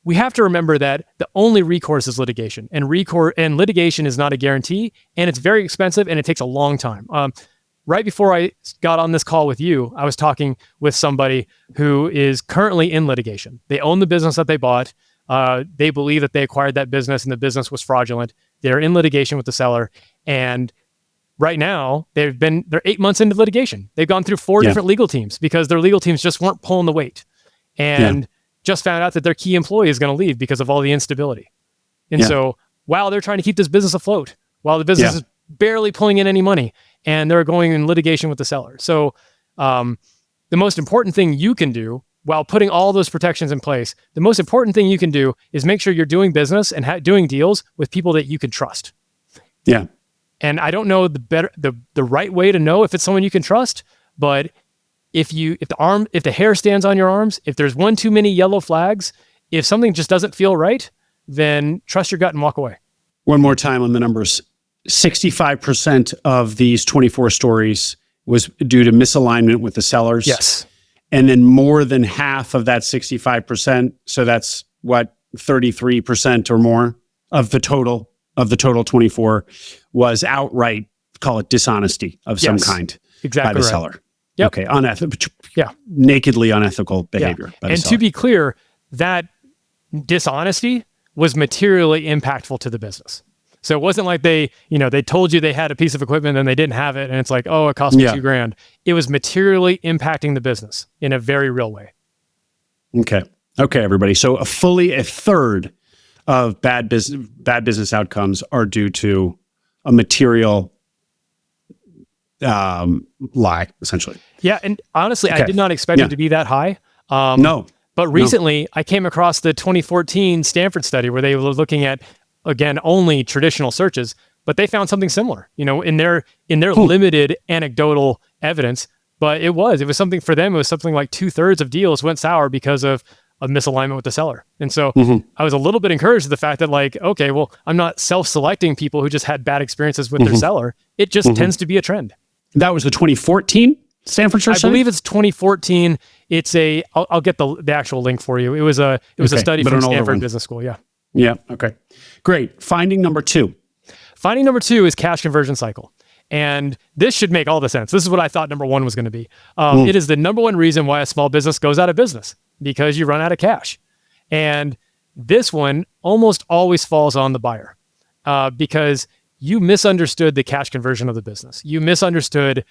we have to remember that the only recourse is litigation, and litigation is not a guarantee, and it's very expensive, and it takes a long time. Right before I got on this call with you, I was talking with somebody who is currently in litigation. They own the business that they bought. They believe that they acquired that business and the business was fraudulent. They're in litigation with the seller. And right now they're 8 months into litigation. They've gone through 4 different legal teams because their legal teams just weren't pulling the weight and just found out that their key employee is going to leave because of all the instability. And so while they're trying to keep this business afloat, while the business is barely pulling in any money and they're going in litigation with the seller. So the most important thing you can do while putting all those protections in place, the most important thing you can do is make sure you're doing business and doing deals with people that you can trust. Yeah. And I don't know the right way to know if it's someone you can trust, but if the hair stands on your arms, if there's one too many yellow flags, if something just doesn't feel right, then trust your gut and walk away. One more time on the numbers. 65% of these 24 stories was due to misalignment with the sellers. Yes. And then more than half of that 65%, so that's 33% or more of the total 24 was outright, call it dishonesty of some kind by the seller. Yep. Okay, nakedly unethical behavior by the seller. And to be clear, that dishonesty was materially impactful to the business. So it wasn't like they told you they had a piece of equipment and they didn't have it and it's like, oh, it cost me $2,000. It was materially impacting the business in a very real way. Okay, everybody. So a third of bad business outcomes are due to a material lie, essentially. Yeah, and honestly, I did not expect it to be that high. No. But recently, I came across the 2014 Stanford study where they were looking at again, only traditional searches, but they found something similar, in their limited anecdotal evidence. But it was something for them. It was something like 2/3 of deals went sour because of a misalignment with the seller. And so I was a little bit encouraged at the fact that okay, well, I'm not self-selecting people who just had bad experiences with their seller. It just tends to be a trend. That was the 2014 Stanford Search Study? I believe it's 2014. It's I'll get the actual link for you. It was a study from Stanford Business School. Yeah. Yeah. Okay. Great. Finding number 2. Finding number 2 is cash conversion cycle. And this should make all the sense. This is what I thought number 1 was going to be. It is the number 1 reason why a small business goes out of business, because you run out of cash. And this one almost always falls on the buyer because you misunderstood the cash conversion of the business. You misunderstood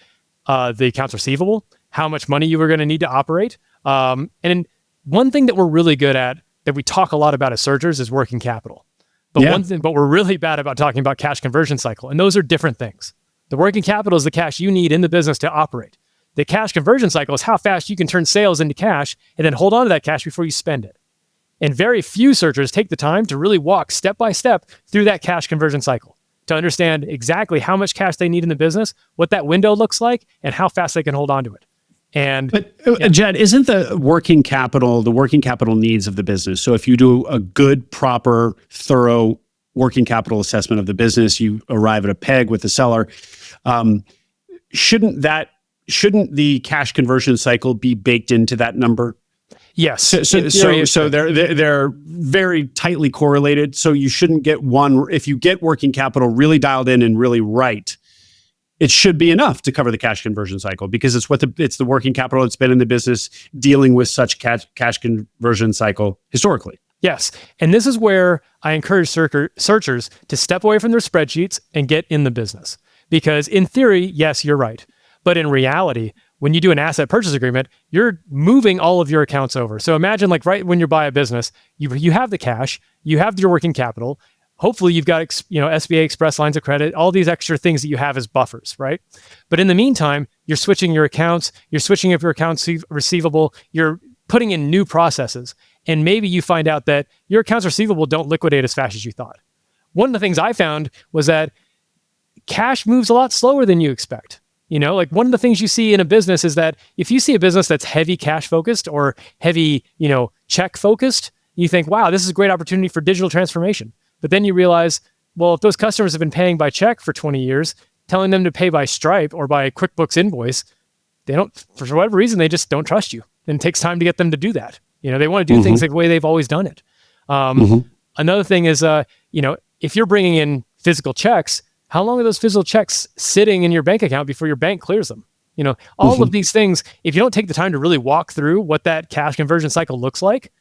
the accounts receivable, how much money you were going to need to operate. And one thing that we're really good at, that we talk a lot about as searchers, is working capital. But we're really bad about talking about cash conversion cycle. And those are different things. The working capital is the cash you need in the business to operate. The cash conversion cycle is how fast you can turn sales into cash and then hold on to that cash before you spend it. And very few searchers take the time to really walk step by step through that cash conversion cycle to understand exactly how much cash they need in the business, what that window looks like, and how fast they can hold on to it. Jed, isn't the working capital needs of the business? So if you do a good, proper, thorough working capital assessment of the business, you arrive at a peg with the seller. Shouldn't the cash conversion cycle be baked into that number? Yes. So they're very tightly correlated. So you shouldn't get one. If you get working capital really dialed in and really right, it should be enough to cover the cash conversion cycle, because it's the working capital that's been in the business dealing with such cash conversion cycle historically. Yes. And this is where I encourage searchers to step away from their spreadsheets and get in the business. Because in theory, yes, you're right. But in reality, when you do an asset purchase agreement, you're moving all of your accounts over. So imagine right when you buy a business, you have the cash, you have your working capital. Hopefully you've got SBA Express lines of credit, all these extra things that you have as buffers, right? But in the meantime, you're switching your accounts, you're switching up your accounts receivable, you're putting in new processes. And maybe you find out that your accounts receivable don't liquidate as fast as you thought. One of the things I found was that cash moves a lot slower than you expect. One of the things you see in a business is that if you see a business that's heavy cash focused or heavy, check focused, you think, wow, this is a great opportunity for digital transformation. But then you realize, well, if those customers have been paying by check for 20 years, telling them to pay by Stripe or by QuickBooks invoice, they don't, for whatever reason, they just don't trust you. And it takes time to get them to do that. They want to do things the way they've always done it. Another thing is, if you're bringing in physical checks, how long are those physical checks sitting in your bank account before your bank clears them? All of these things, if you don't take the time to really walk through what that cash conversion cycle looks like,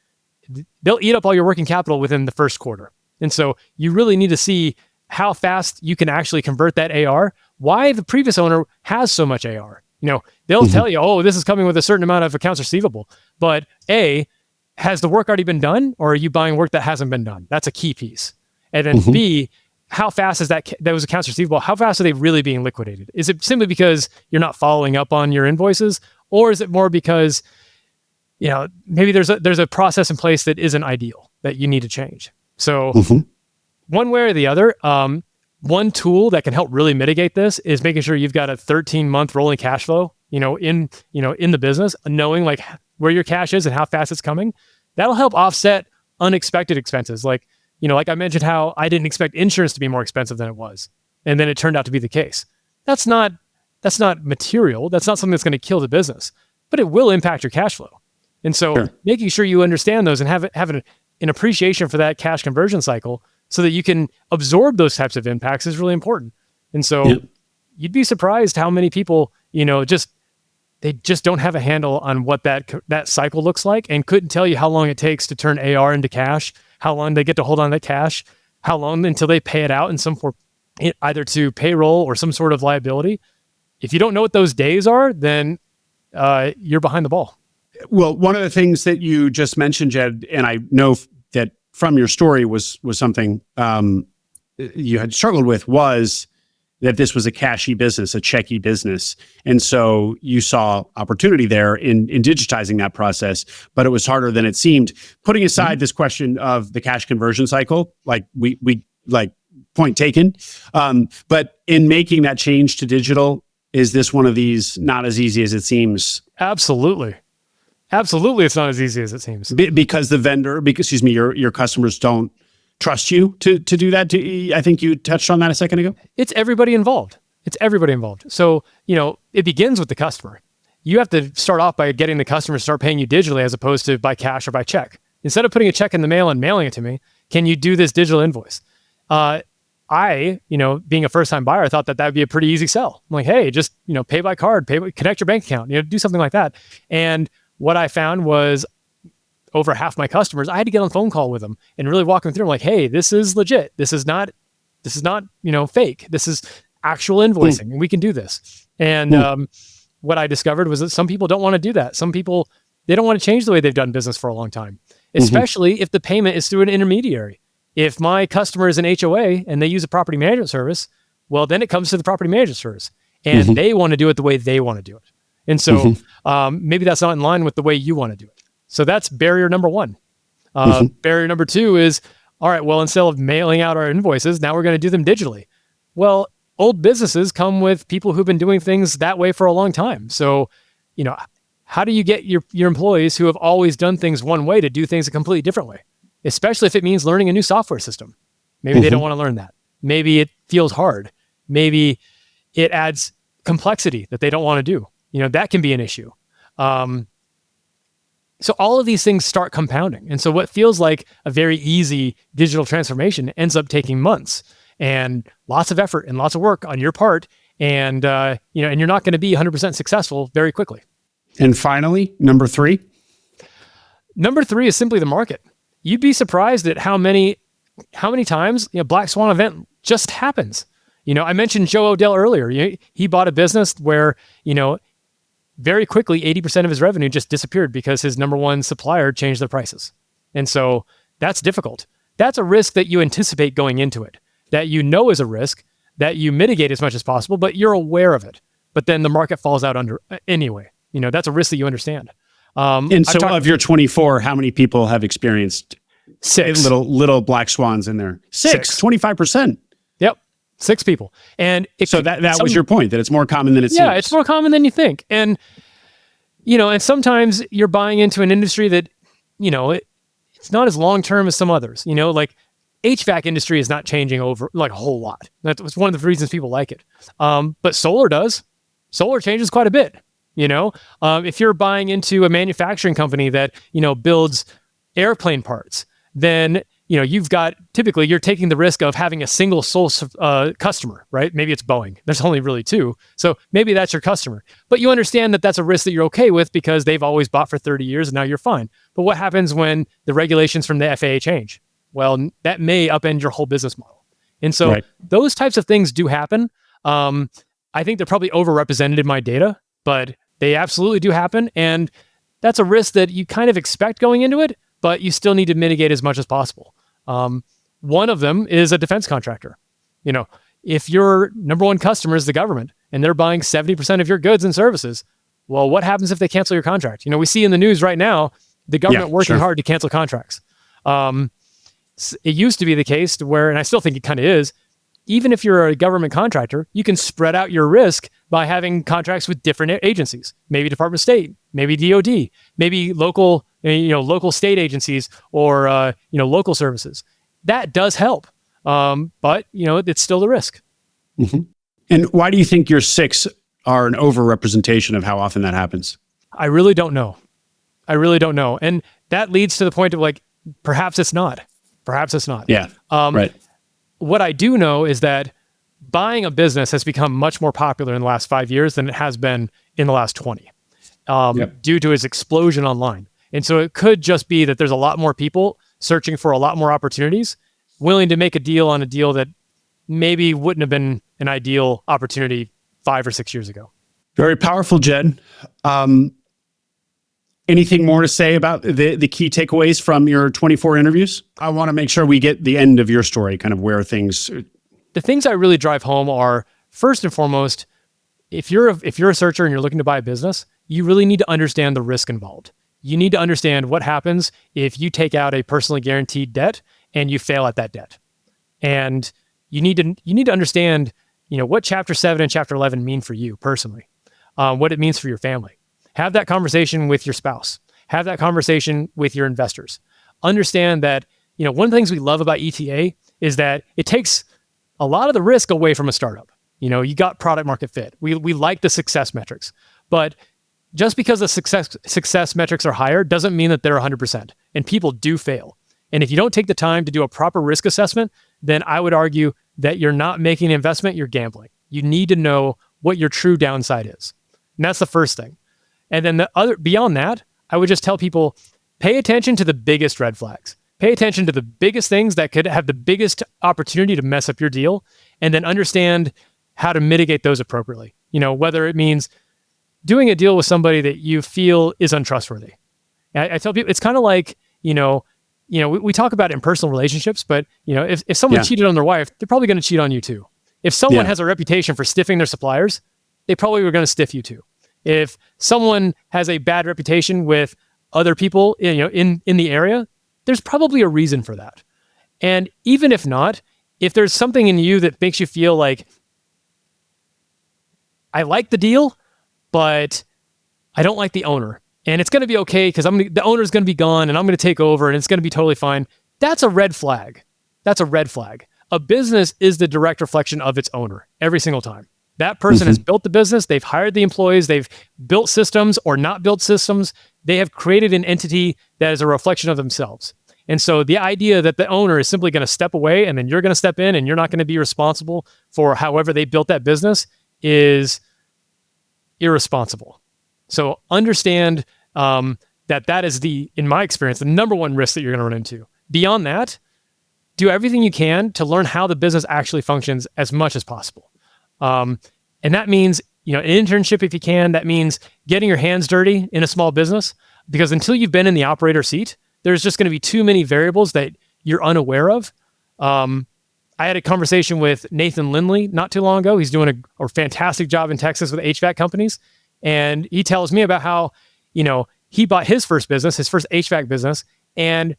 they'll eat up all your working capital within the first quarter. And so you really need to see how fast you can actually convert that AR, why the previous owner has so much AR. They'll tell you, oh, this is coming with a certain amount of accounts receivable. But A, has the work already been done, or are you buying work that hasn't been done? That's a key piece. And then B, how fast is those accounts receivable? How fast are they really being liquidated? Is it simply because you're not following up on your invoices, or is it more because maybe there's a process in place that isn't ideal that you need to change? So one way or the other, one tool that can help really mitigate this is making sure you've got a 13-month rolling cash flow, in the business, knowing where your cash is and how fast it's coming. That'll help offset unexpected expenses. Like I mentioned how I didn't expect insurance to be more expensive than it was. And then it turned out to be the case. That's not material. That's not something that's going to kill the business, but it will impact your cash flow. And so making sure you understand those and have an appreciation for that cash conversion cycle so that you can absorb those types of impacts is really important. And so you'd be surprised how many people, they just don't have a handle on what that cycle looks like and couldn't tell you how long it takes to turn AR into cash, how long they get to hold on to that cash, how long until they pay it out in some form, either to payroll or some sort of liability. If you don't know what those days are, then you're behind the ball. Well, one of the things that you just mentioned, Jed, and I know that from your story was something you had struggled with, was that this was a cashy business, a checky business. And so you saw opportunity there in digitizing that process, but it was harder than it seemed. Putting aside this question of the cash conversion cycle, like we like point taken. But in making that change to digital, is this one of these not as easy as it seems? Absolutely. Absolutely, it's not as easy as it seems. Because the vendor, excuse me, your customers don't trust you to do that. I think you touched on that a second ago. It's everybody involved. It's everybody involved. So, it begins with the customer. You have to start off by getting the customer to start paying you digitally as opposed to by cash or by check. Instead of putting a check in the mail and mailing it to me, can you do this digital invoice? Being a first-time buyer, I thought that would be a pretty easy sell. I'm like, hey, just, pay by card, connect your bank account, do something like that. And what I found was over half my customers, I had to get on a phone call with them and really walk them through. I'm like, hey, this is legit. This is not, fake. This is actual invoicing, and we can do this. And what I discovered was that some people don't want to do that. Some people, they don't want to change the way they've done business for a long time, especially if the payment is through an intermediary. If my customer is an HOA and they use a property management service, well, then it comes to the property management service, and they want to do it the way they want to do it. And so maybe that's not in line with the way you want to do it. So that's barrier number one. Barrier number two is, all right, well, instead of mailing out our invoices, now we're going to do them digitally. Well, old businesses come with people who've been doing things that way for a long time. So, how do you get your employees who have always done things one way to do things a completely different way? Especially if it means learning a new software system. Maybe they don't want to learn that. Maybe it feels hard. Maybe it adds complexity that they don't want to do. That can be an issue. So all of these things start compounding. And so what feels like a very easy digital transformation ends up taking months and lots of effort and lots of work on your part. And, and you're not going to be 100% successful very quickly. And finally, number three? Number three is simply the market. You'd be surprised at how many times Black Swan event just happens. I mentioned Joe Odell earlier. He bought a business where, very quickly, 80% of his revenue just disappeared because his number one supplier changed their prices. And so that's difficult. That's a risk that you anticipate going into it, that is a risk, that you mitigate as much as possible, but you're aware of it. But then the market falls out under anyway. That's a risk that you understand. And so of your 24, how many people have experienced 6 little black swans in there? 25%. Yep. 6 people. And so that was your point, that it's more common than it seems. Yeah, it's more common than you think. And, and sometimes you're buying into an industry that, it's not as long-term as some others, like HVAC industry is not changing over like a whole lot. That's one of the reasons people like it. But solar does. Solar changes quite a bit. If you're buying into a manufacturing company that, builds airplane parts, then, typically you're taking the risk of having a single source customer, right? Maybe it's Boeing. There's only really 2. So maybe that's your customer, but you understand that that's a risk that you're okay with because they've always bought for 30 years and now you're fine. But what happens when the regulations from the FAA change? Well, that may upend your whole business model. And so those types of things do happen. I think they're probably overrepresented in my data, but they absolutely do happen. And that's a risk that you kind of expect going into it, but you still need to mitigate as much as possible. One of them is a defense contractor. If your number one customer is the government and they're buying 70% of your goods and services, well, what happens if they cancel your contract? We see in the news right now, the government working hard to cancel contracts. It used to be the case where, and I still think it kind of is, even if you're a government contractor, you can spread out your risk by having contracts with different agencies, maybe Department of State, maybe DOD, maybe local state agencies or, local services. That does help. But it's still a risk. And why do you think your 6 are an overrepresentation of how often that happens? I really don't know. And that leads to the point of like, perhaps it's not. Yeah. Right. What I do know is that buying a business has become much more popular in the last 5 years than it has been in the last 20, due to its explosion online. And so it could just be that there's a lot more people searching for a lot more opportunities, willing to make a deal on a deal that maybe wouldn't have been an ideal opportunity 5 or 6 years ago. Very powerful, Jed. Anything more to say about the key takeaways from your 24 interviews? I want to make sure we get the end of your story, kind of where things... The things I really drive home are, first and foremost, if you're a searcher and you're looking to buy a business, you really need to understand the risk involved. You need to understand what happens if you take out a personally guaranteed debt and you fail at that debt. And you need to understand, what Chapter 7 and Chapter 11 mean for you personally, what it means for your family. Have that conversation with your spouse. Have that conversation with your investors. Understand that, one of the things we love about ETA is that it takes a lot of the risk away from a startup. You got product market fit. We like the success metrics, but just because the success metrics are higher doesn't mean that they're 100%. And people do fail. And if you don't take the time to do a proper risk assessment, then I would argue that you're not making an investment, you're gambling. You need to know what your true downside is. And that's the first thing. And then beyond that, I would just tell people, pay attention to the biggest red flags. Pay attention to the biggest things that could have the biggest opportunity to mess up your deal, and then understand how to mitigate those appropriately. Whether it means doing a deal with somebody that you feel is untrustworthy. I tell people, it's kind of like, we talk about it in personal relationships, but if someone cheated on their wife, they're probably going to cheat on you too. If someone has a reputation for stiffing their suppliers, they probably were going to stiff you too. If someone has a bad reputation with other people, in the area, there's probably a reason for that. And even if not, if there's something in you that makes you feel like, I like the deal, but I don't like the owner, and it's going to be okay because the owner's going to be gone and I'm going to take over and it's going to be totally fine. That's a red flag. That's a red flag. A business is the direct reflection of its owner every single time. That person has built the business. They've hired the employees. They've built systems or not built systems. They have created an entity that is a reflection of themselves. And so the idea that the owner is simply going to step away and then you're going to step in and you're not going to be responsible for however they built that business is irresponsible. So understand that is in my experience, the number one risk that you're going to run into. Beyond that, do everything you can to learn how the business actually functions as much as possible. And that means, an internship if you can. That means getting your hands dirty in a small business, because until you've been in the operator seat, there's just going to be too many variables that you're unaware of. I had a conversation with Nathan Lindley not too long ago. He's doing a fantastic job in Texas with HVAC companies. And he tells me about how, he bought his first HVAC business, and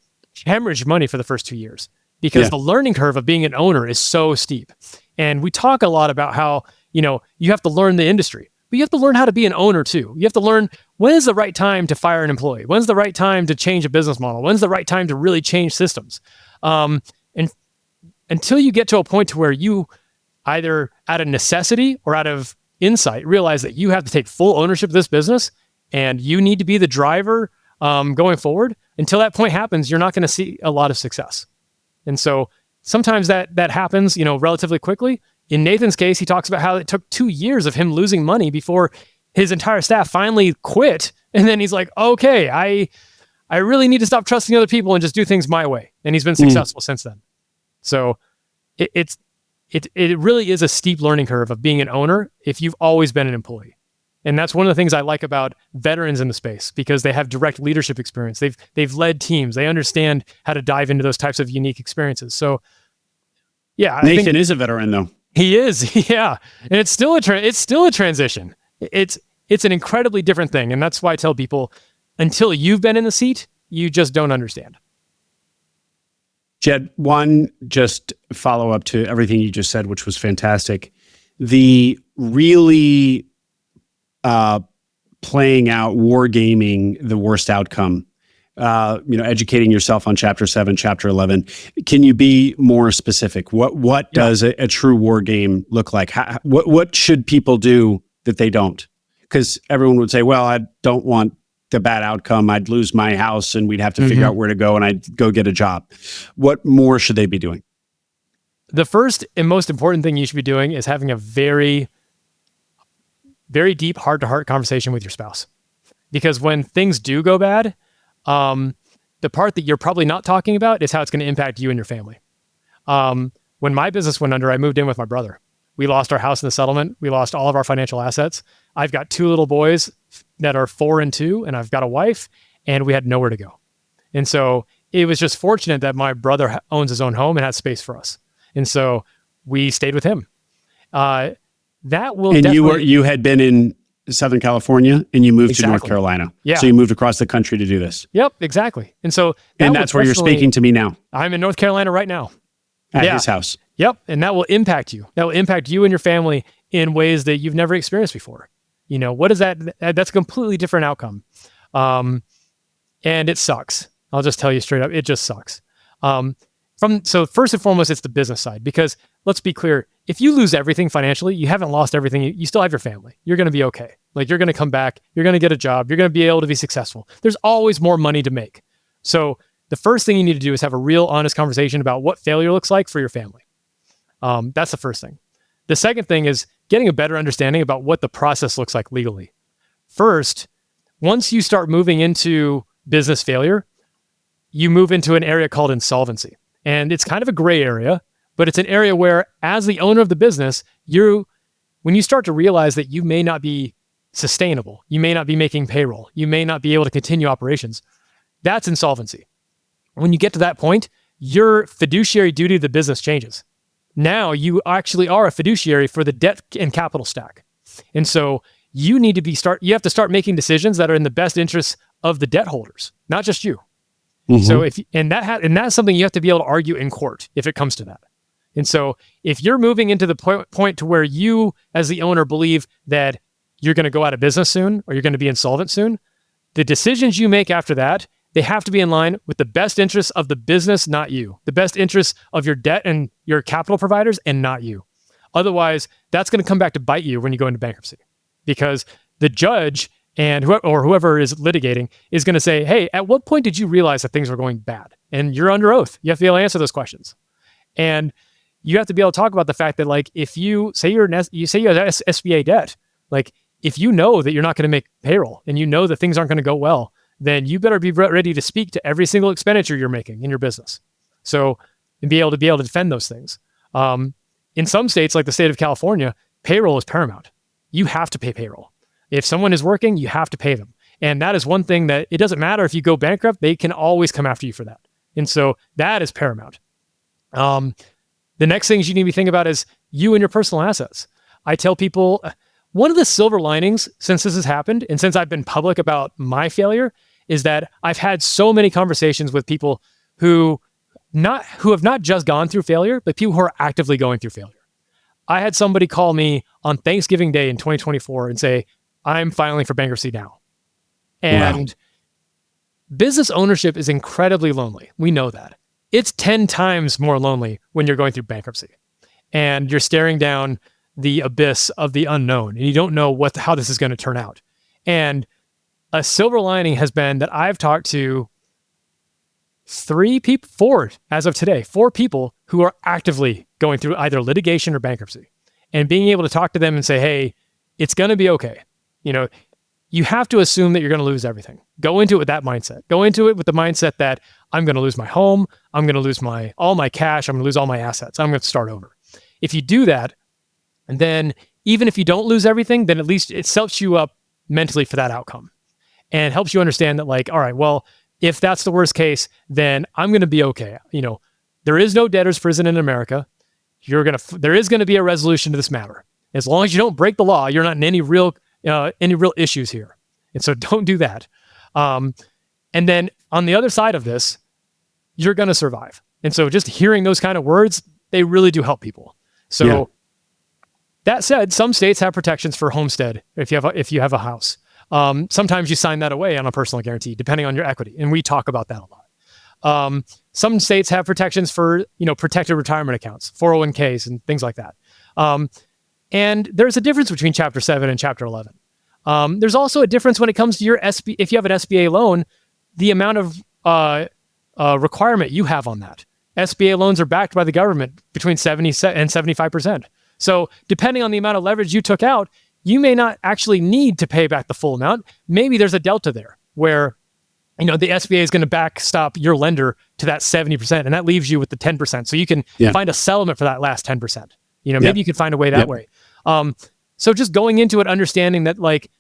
hemorrhaged money for the first 2 years because the learning curve of being an owner is so steep. And we talk a lot about how, you have to learn the industry, but you have to learn how to be an owner too. You have to learn when is the right time to fire an employee? When's the right time to change a business model? When's the right time to really change systems? And until you get to a point to where you either out of necessity or out of insight realize that you have to take full ownership of this business and you need to be the driver going forward, until that point happens, you're not going to see a lot of success. And so sometimes that happens, relatively quickly. In Nathan's case, he talks about how it took 2 years of him losing money before his entire staff finally quit. And then he's like, okay, I really need to stop trusting other people and just do things my way. And he's been successful since then. So it really is a steep learning curve of being an owner if you've always been an employee. And that's one of the things I like about veterans in the space, because they have direct leadership experience. They've led teams. They understand how to dive into those types of unique experiences. So, yeah, Nathan is a veteran, though. He is, yeah, and it's still a transition. It's an incredibly different thing, and that's why I tell people, until you've been in the seat, you just don't understand. Jed, one just follow up to everything you just said, which was fantastic. The really playing out, wargaming the worst outcome, educating yourself on Chapter 7, Chapter 11. Can you be more specific? What does a true war game look like? What should people do that they don't? Because everyone would say, well, I don't want the bad outcome. I'd lose my house and we'd have to figure out where to go, and I'd go get a job. What more should they be doing? The first and most important thing you should be doing is having a very, very deep heart-to-heart conversation with your spouse. Because when things do go bad, the part that you're probably not talking about is how it's going to impact you and your family. When my business went under, I moved in with my brother. We lost our house in the settlement. We lost all of our financial assets. I've got 2 little boys that are 4 and 2, and I've got a wife, and we had nowhere to go. And so it was just fortunate that my brother owns his own home and has space for us. And so we stayed with him. That will and you had been in Southern California and you moved to North Carolina. Yeah. So you moved across the country to do this. Yep, exactly. And so that's where you're speaking to me now. I'm in North Carolina right now. at his house. Yep. And that will impact you. That will impact you and your family in ways that you've never experienced before. What is that? That's a completely different outcome. And it sucks. I'll just tell you straight up, it just sucks. So first and foremost, it's the business side, because let's be clear, if you lose everything financially, you haven't lost everything. You still have your family. You're going to be okay. Like, you're going to come back. You're going to get a job. You're going to be able to be successful. There's always more money to make. So the first thing you need to do is have a real honest conversation about what failure looks like for your family. That's the first thing. The second thing is getting a better understanding about what the process looks like legally. First, once you start moving into business failure, you move into an area called insolvency. And it's kind of a gray area, but it's an area where, as the owner of the business, when you start to realize that you may not be sustainable, you may not be making payroll, you may not be able to continue operations, that's insolvency. When you get to that point, your fiduciary duty to the business changes. Now you actually are a fiduciary for the debt and capital stack. And so you have to start making decisions that are in the best interests of the debt holders, not just you. Mm-hmm. So that's something you have to be able to argue in court if it comes to that. And so if you're moving into the point to where you, as the owner, believe that you're going to go out of business soon or you're going to be insolvent soon, the decisions you make after that, they have to be in line with the best interests of the business, not you. The best interests of your debt and your capital providers, and not you. Otherwise, that's going to come back to bite you when you go into bankruptcy, because the judge and whoever is litigating is going to say, hey, at what point did you realize that things were going bad? And you're under oath. You have to be able to answer those questions. And you have to be able to talk about the fact that, like, if you say you have SBA debt, like, if you know that you're not going to make payroll and you know that things aren't going to go well, then you better be ready to speak to every single expenditure you're making in your business. So, and be able to defend those things. In some states, like the state of California, payroll is paramount. You have to pay payroll. If someone is working, you have to pay them. And that is one thing that it doesn't matter if you go bankrupt, they can always come after you for that. And so that is paramount. The next things you need to be thinking about is you and your personal assets. I tell people, one of the silver linings since this has happened, and since I've been public about my failure, is that I've had so many conversations with people who have not just gone through failure, but people who are actively going through failure. I had somebody call me on Thanksgiving Day in 2024 and say, I'm filing for bankruptcy now. And business ownership is incredibly lonely. We know that. It's 10 times more lonely when you're going through bankruptcy and you're staring down the abyss of the unknown and you don't know how this is going to turn out. And a silver lining has been that I've talked to 4 as of today, 4 people who are actively going through either litigation or bankruptcy, and being able to talk to them and say, hey, it's going to be okay. You have to assume that you're going to lose everything. Go into it with that mindset. Go into it with the mindset that I'm going to lose my home. I'm going to lose all my cash. I'm going to lose all my assets. I'm going to start over. If you do that, and then even if you don't lose everything, then at least it sets you up mentally for that outcome and helps you understand that, like, all right, well, if that's the worst case, then I'm going to be okay. There is no debtor's prison in America. There is going to be a resolution to this matter. As long as you don't break the law, you're not in any real issues here. And so don't do that. And then on the other side of this, you're going to survive. And so just hearing those kind of words, they really do help people. So that said, some states have protections for homestead if you have a house. Sometimes you sign that away on a personal guarantee, depending on your equity. And we talk about that a lot. Some states have protections for, protected retirement accounts, 401ks and things like that. And there's a difference between Chapter 7 and Chapter 11. There's also a difference when it comes to your if you have an SBA loan, the amount of requirement you have on that. SBA loans are backed by the government between 70 and 75%. So depending on the amount of leverage you took out, you may not actually need to pay back the full amount. Maybe there's a delta there where, the SBA is going to backstop your lender to that 70%, and that leaves you with the 10%. So you can find a settlement for that last 10%. Maybe you could find a way that way. So just going into it, understanding that, like,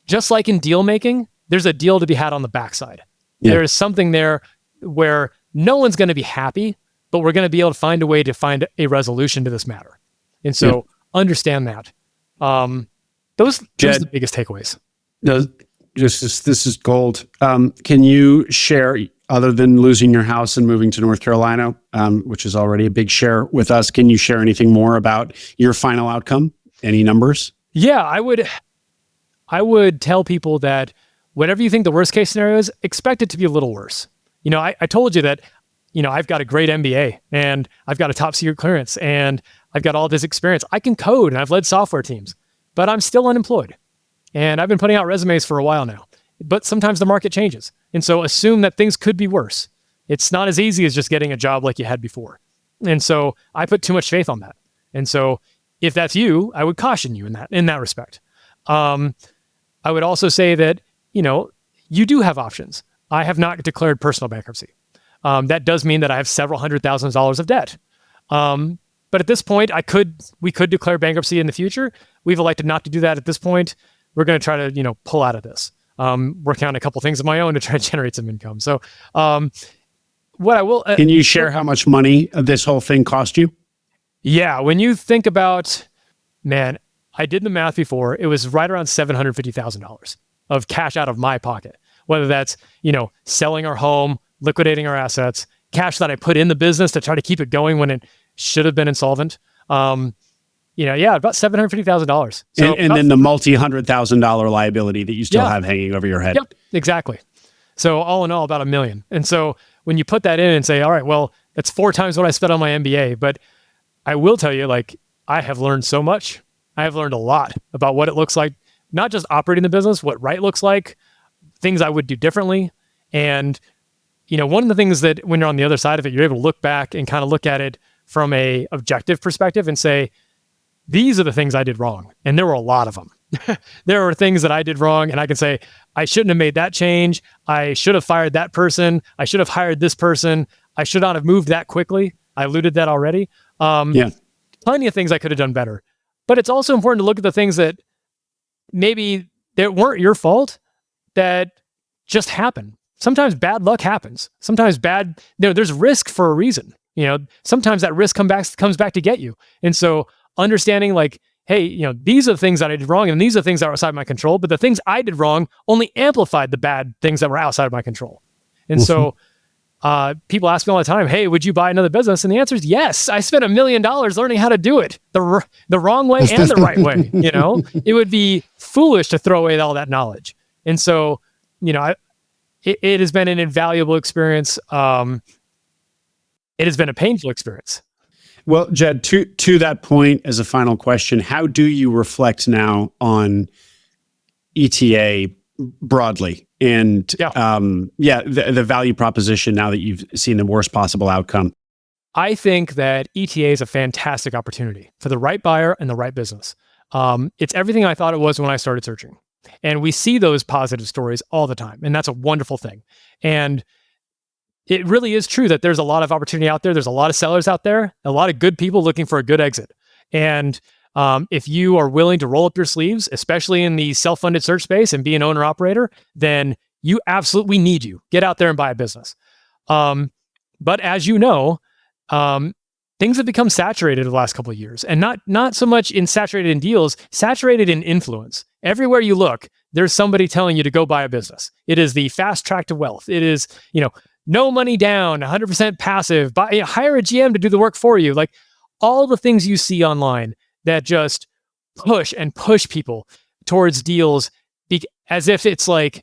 just like in deal making, there's a deal to be had on the backside. There is something there where no one's going to be happy, but we're going to be able to find a way to find a resolution to this matter. And so understand that. Those are the biggest takeaways. This is gold. Can you share other than losing your house and moving to North Carolina, which is already a big share with us? Can you share anything more about your final outcome? Any numbers? Yeah, I would tell people that whatever you think the worst case scenario is, expect it to be a little worse. I told you that, I've got a great MBA and I've got a top secret clearance and I've got all this experience. I can code and I've led software teams, but I'm still unemployed. And I've been putting out resumes for a while now, but sometimes the market changes. And so assume that things could be worse. It's not as easy as just getting a job like you had before. And so I put too much faith on that. And so if that's you, I would caution you in that respect. I would also say that, you do have options. I have not declared personal bankruptcy. That does mean that I have several $100,000s of debt. But at this point, we could declare bankruptcy in the future. We've elected not to do that at this point. We're going to try to, pull out of this. Working on a couple things of my own to try to generate some income. So, what I will... Can you share how much money this whole thing cost you? Yeah. When you think about, man, I did the math before. It was right around $750,000 of cash out of my pocket, whether that's, selling our home, liquidating our assets, cash that I put in the business to try to keep it going when it should have been insolvent. About $750,000. So, and then the multi-$100,000 liability that you still have hanging over your head. Yep, exactly. So all in all, about $1 million. And so when you put that in and say, all right, well, that's 4 times what I spent on my MBA. But I will tell you, I have learned so much. I have learned a lot about what it looks like, not just operating the business, what right looks like, things I would do differently. And, one of the things that when you're on the other side of it, you're able to look back and kind of look at it from a objective perspective and say, these are the things I did wrong. And there were a lot of them. There were things that I did wrong. And I can say, I shouldn't have made that change. I should have fired that person. I should have hired this person. I should not have moved that quickly. I alluded that already. Plenty of things I could have done better. But it's also important to look at the things that maybe that weren't your fault, that just happen. Sometimes bad luck happens. Sometimes there's risk for a reason. Sometimes that risk comes back to get you. And so understanding hey, these are the things that I did wrong and these are the things that are outside my control, but the things I did wrong only amplified the bad things that were outside of my control. And so people ask me all the time, hey, would you buy another business? And the answer is yes. I spent $1 million learning how to do it the wrong way and the right way. It would be foolish to throw away all that knowledge. And so, it has been an invaluable experience. It has been a painful experience. Well, Jed, to that point, as a final question, how do you reflect now on ETA broadly and the value proposition now that you've seen the worst possible outcome? I think that ETA is a fantastic opportunity for the right buyer and the right business. It's everything I thought it was when I started searching. And we see those positive stories all the time. And that's a wonderful thing. And it really is true that there's a lot of opportunity out there. There's a lot of sellers out there, a lot of good people looking for a good exit. And if you are willing to roll up your sleeves, especially in the self-funded search space and be an owner operator, then we need you. Get out there and buy a business. But as you know, things have become saturated the last couple of years, and not so much saturated in deals, saturated in influence. Everywhere you look, there's somebody telling you to go buy a business. It is the fast track to wealth. It is, no money down, 100% passive, hire a GM to do the work for you. All the things you see online that just push people towards deals as if it's the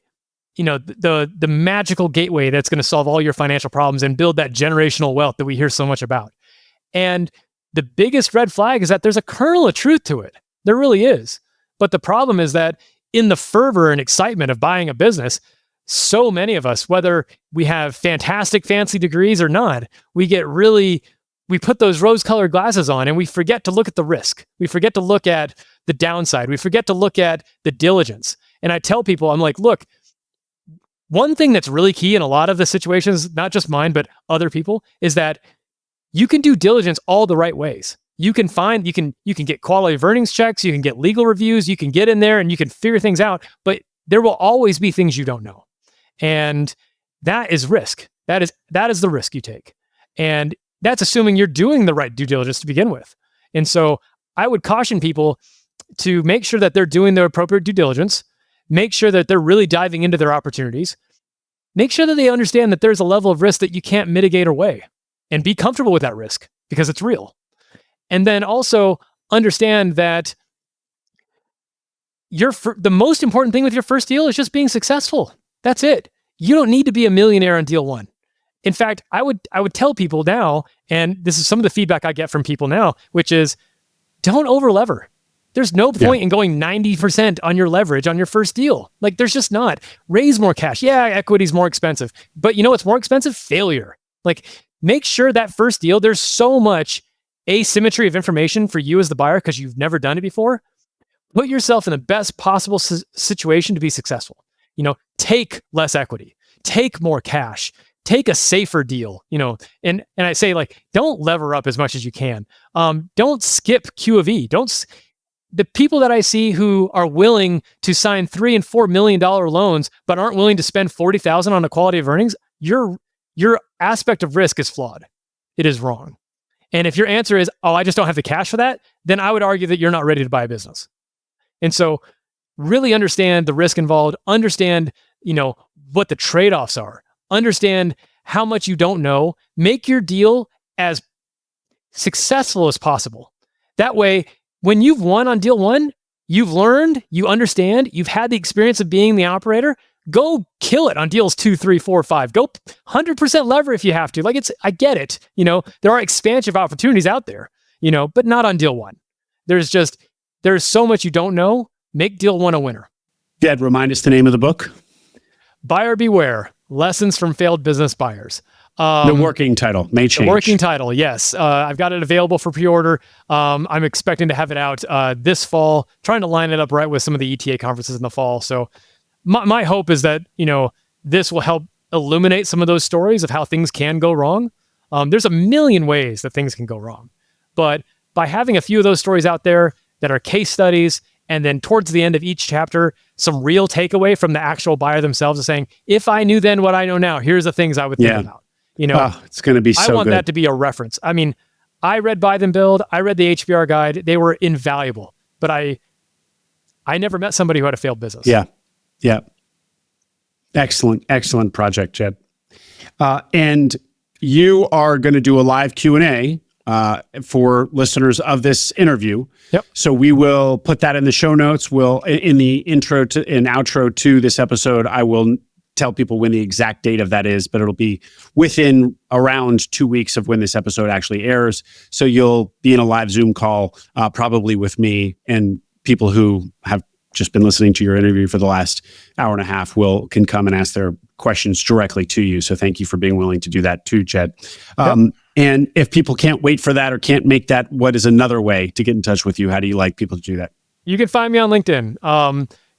magical gateway that's going to solve all your financial problems and build that generational wealth that we hear so much about. And the biggest red flag is that there's a kernel of truth to it. There really is. But the problem is that in the fervor and excitement of buying a business, so many of us, whether we have fantastic fancy degrees or not, we put those rose-colored glasses on and we forget to look at the risk. We forget to look at the downside. We forget to look at the diligence. And I tell people, I'm like, look, one thing that's really key in a lot of the situations, not just mine, but other people, is that you can do diligence all the right ways. You can get quality of earnings checks, you can get legal reviews, you can get in there and you can figure things out, but there will always be things you don't know. And that is risk. That is the risk you take. And that's assuming you're doing the right due diligence to begin with. And so I would caution people to make sure that they're doing the appropriate due diligence, make sure that they're really diving into their opportunities, make sure that they understand that there's a level of risk that you can't mitigate away, and be comfortable with that risk because it's real. And then also understand that the most important thing with your first deal is just being successful. That's it. You don't need to be a millionaire on deal one. In fact, I would tell people now, and this is some of the feedback I get from people now, which is don't over-lever. There's no point in going 90% on your leverage on your first deal. Like, there's just not. Raise more cash. Yeah, equity's more expensive. But you know what's more expensive? Failure. Like, make sure that first deal, there's so much asymmetry of information for you as the buyer because you've never done it before. Put yourself in the best possible situation to be successful. Take less equity, take more cash, take a safer deal, and I say, like, don't lever up as much as you can. Don't skip Q of E. The people that I see who are willing to sign $3 and $4 million loans, but aren't willing to spend $40,000 on the quality of earnings, your aspect of risk is flawed. It is wrong. And if your answer is, oh, I just don't have the cash for that, then I would argue that you're not ready to buy a business. And so really understand the risk involved, understand, what the trade-offs are, understand how much you don't know, make your deal as successful as possible. That way, when you've won on deal one, you've learned, you understand, you've had the experience of being the operator, go kill it on deals 2, 3, 4, 5. Go 100% lever if you have to. I get it. There are expansive opportunities out there, but not on deal one. There's so much you don't know. Make deal one a winner. Jed, remind us the name of the book. Buyer Beware, Lessons from Failed Business Buyers. The working title may change. The working title, yes. I've got it available for pre-order. I'm expecting to have it out this fall, trying to line it up right with some of the ETA conferences in the fall. So my hope is that, this will help illuminate some of those stories of how things can go wrong. There's a million ways that things can go wrong. But by having a few of those stories out there that are case studies, and then towards the end of each chapter, some real takeaway from the actual buyer themselves is saying, if I knew then what I know now, here's the things I would think about. It's going to be so good. I want that to be a reference. I mean, I read Buy Then Build. I read the HBR guide. They were invaluable, but I never met somebody who had a failed business. Yeah. Excellent project, Jed. And you are going to do a live Q&A for listeners of this interview. Yep. So we will put that in the show notes. In the intro and outro to this episode, I will tell people when the exact date of that is, but it'll be within around 2 weeks of when this episode actually airs. So you'll be in a live Zoom call, probably with me, and people who have just been listening to your interview for the last hour and a half can come and ask their questions directly to you. So thank you for being willing to do that too, Jed. And if people can't wait for that or can't make that, what is another way to get in touch with you? How do you like people to do that? You can find me on LinkedIn.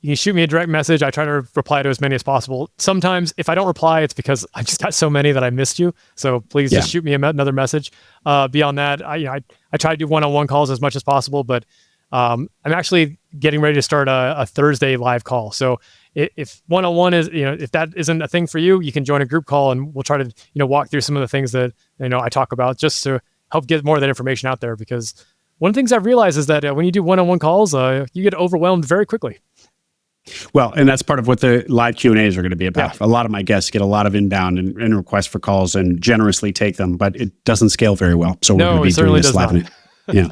You can shoot me a direct message. I try to reply to as many as possible. Sometimes if I don't reply, it's because I just got so many that I missed you. So please just shoot me another message. Beyond that, I try to do one-on-one calls as much as possible, but I'm actually getting ready to start a Thursday live call. So if one-on-one is, if that isn't a thing for you, you can join a group call and we'll try to, walk through some of the things that, I talk about just to help get more of that information out there. Because one of the things I've realized is that when you do one-on-one calls, you get overwhelmed very quickly. Well, and that's part of what the live Q&As are going to be about. Yeah. A lot of my guests get a lot of inbound and requests for calls and generously take them, but it doesn't scale very well. So we're going to be doing this live. Yeah.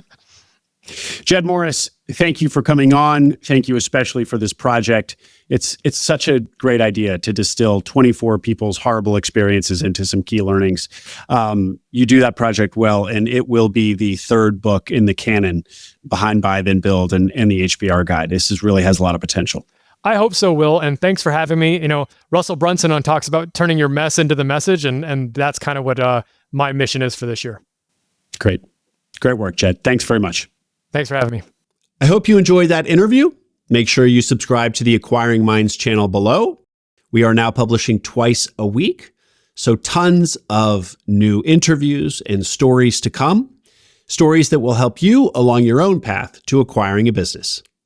Jed Morris, thank you for coming on. Thank you especially for this project. It's such a great idea to distill 24 people's horrible experiences into some key learnings. You do that project well, and it will be the third book in the canon behind Buy Then Build and the HBR guide. This really has a lot of potential. I hope so, Will. And thanks for having me. Russell Brunson talks about turning your mess into the message. And that's kind of what my mission is for this year. Great work, Jed. Thanks very much. Thanks for having me. I hope you enjoyed that interview. Make sure you subscribe to the Acquiring Minds channel below. We are now publishing twice a week, so tons of new interviews and stories to come. Stories that will help you along your own path to acquiring a business.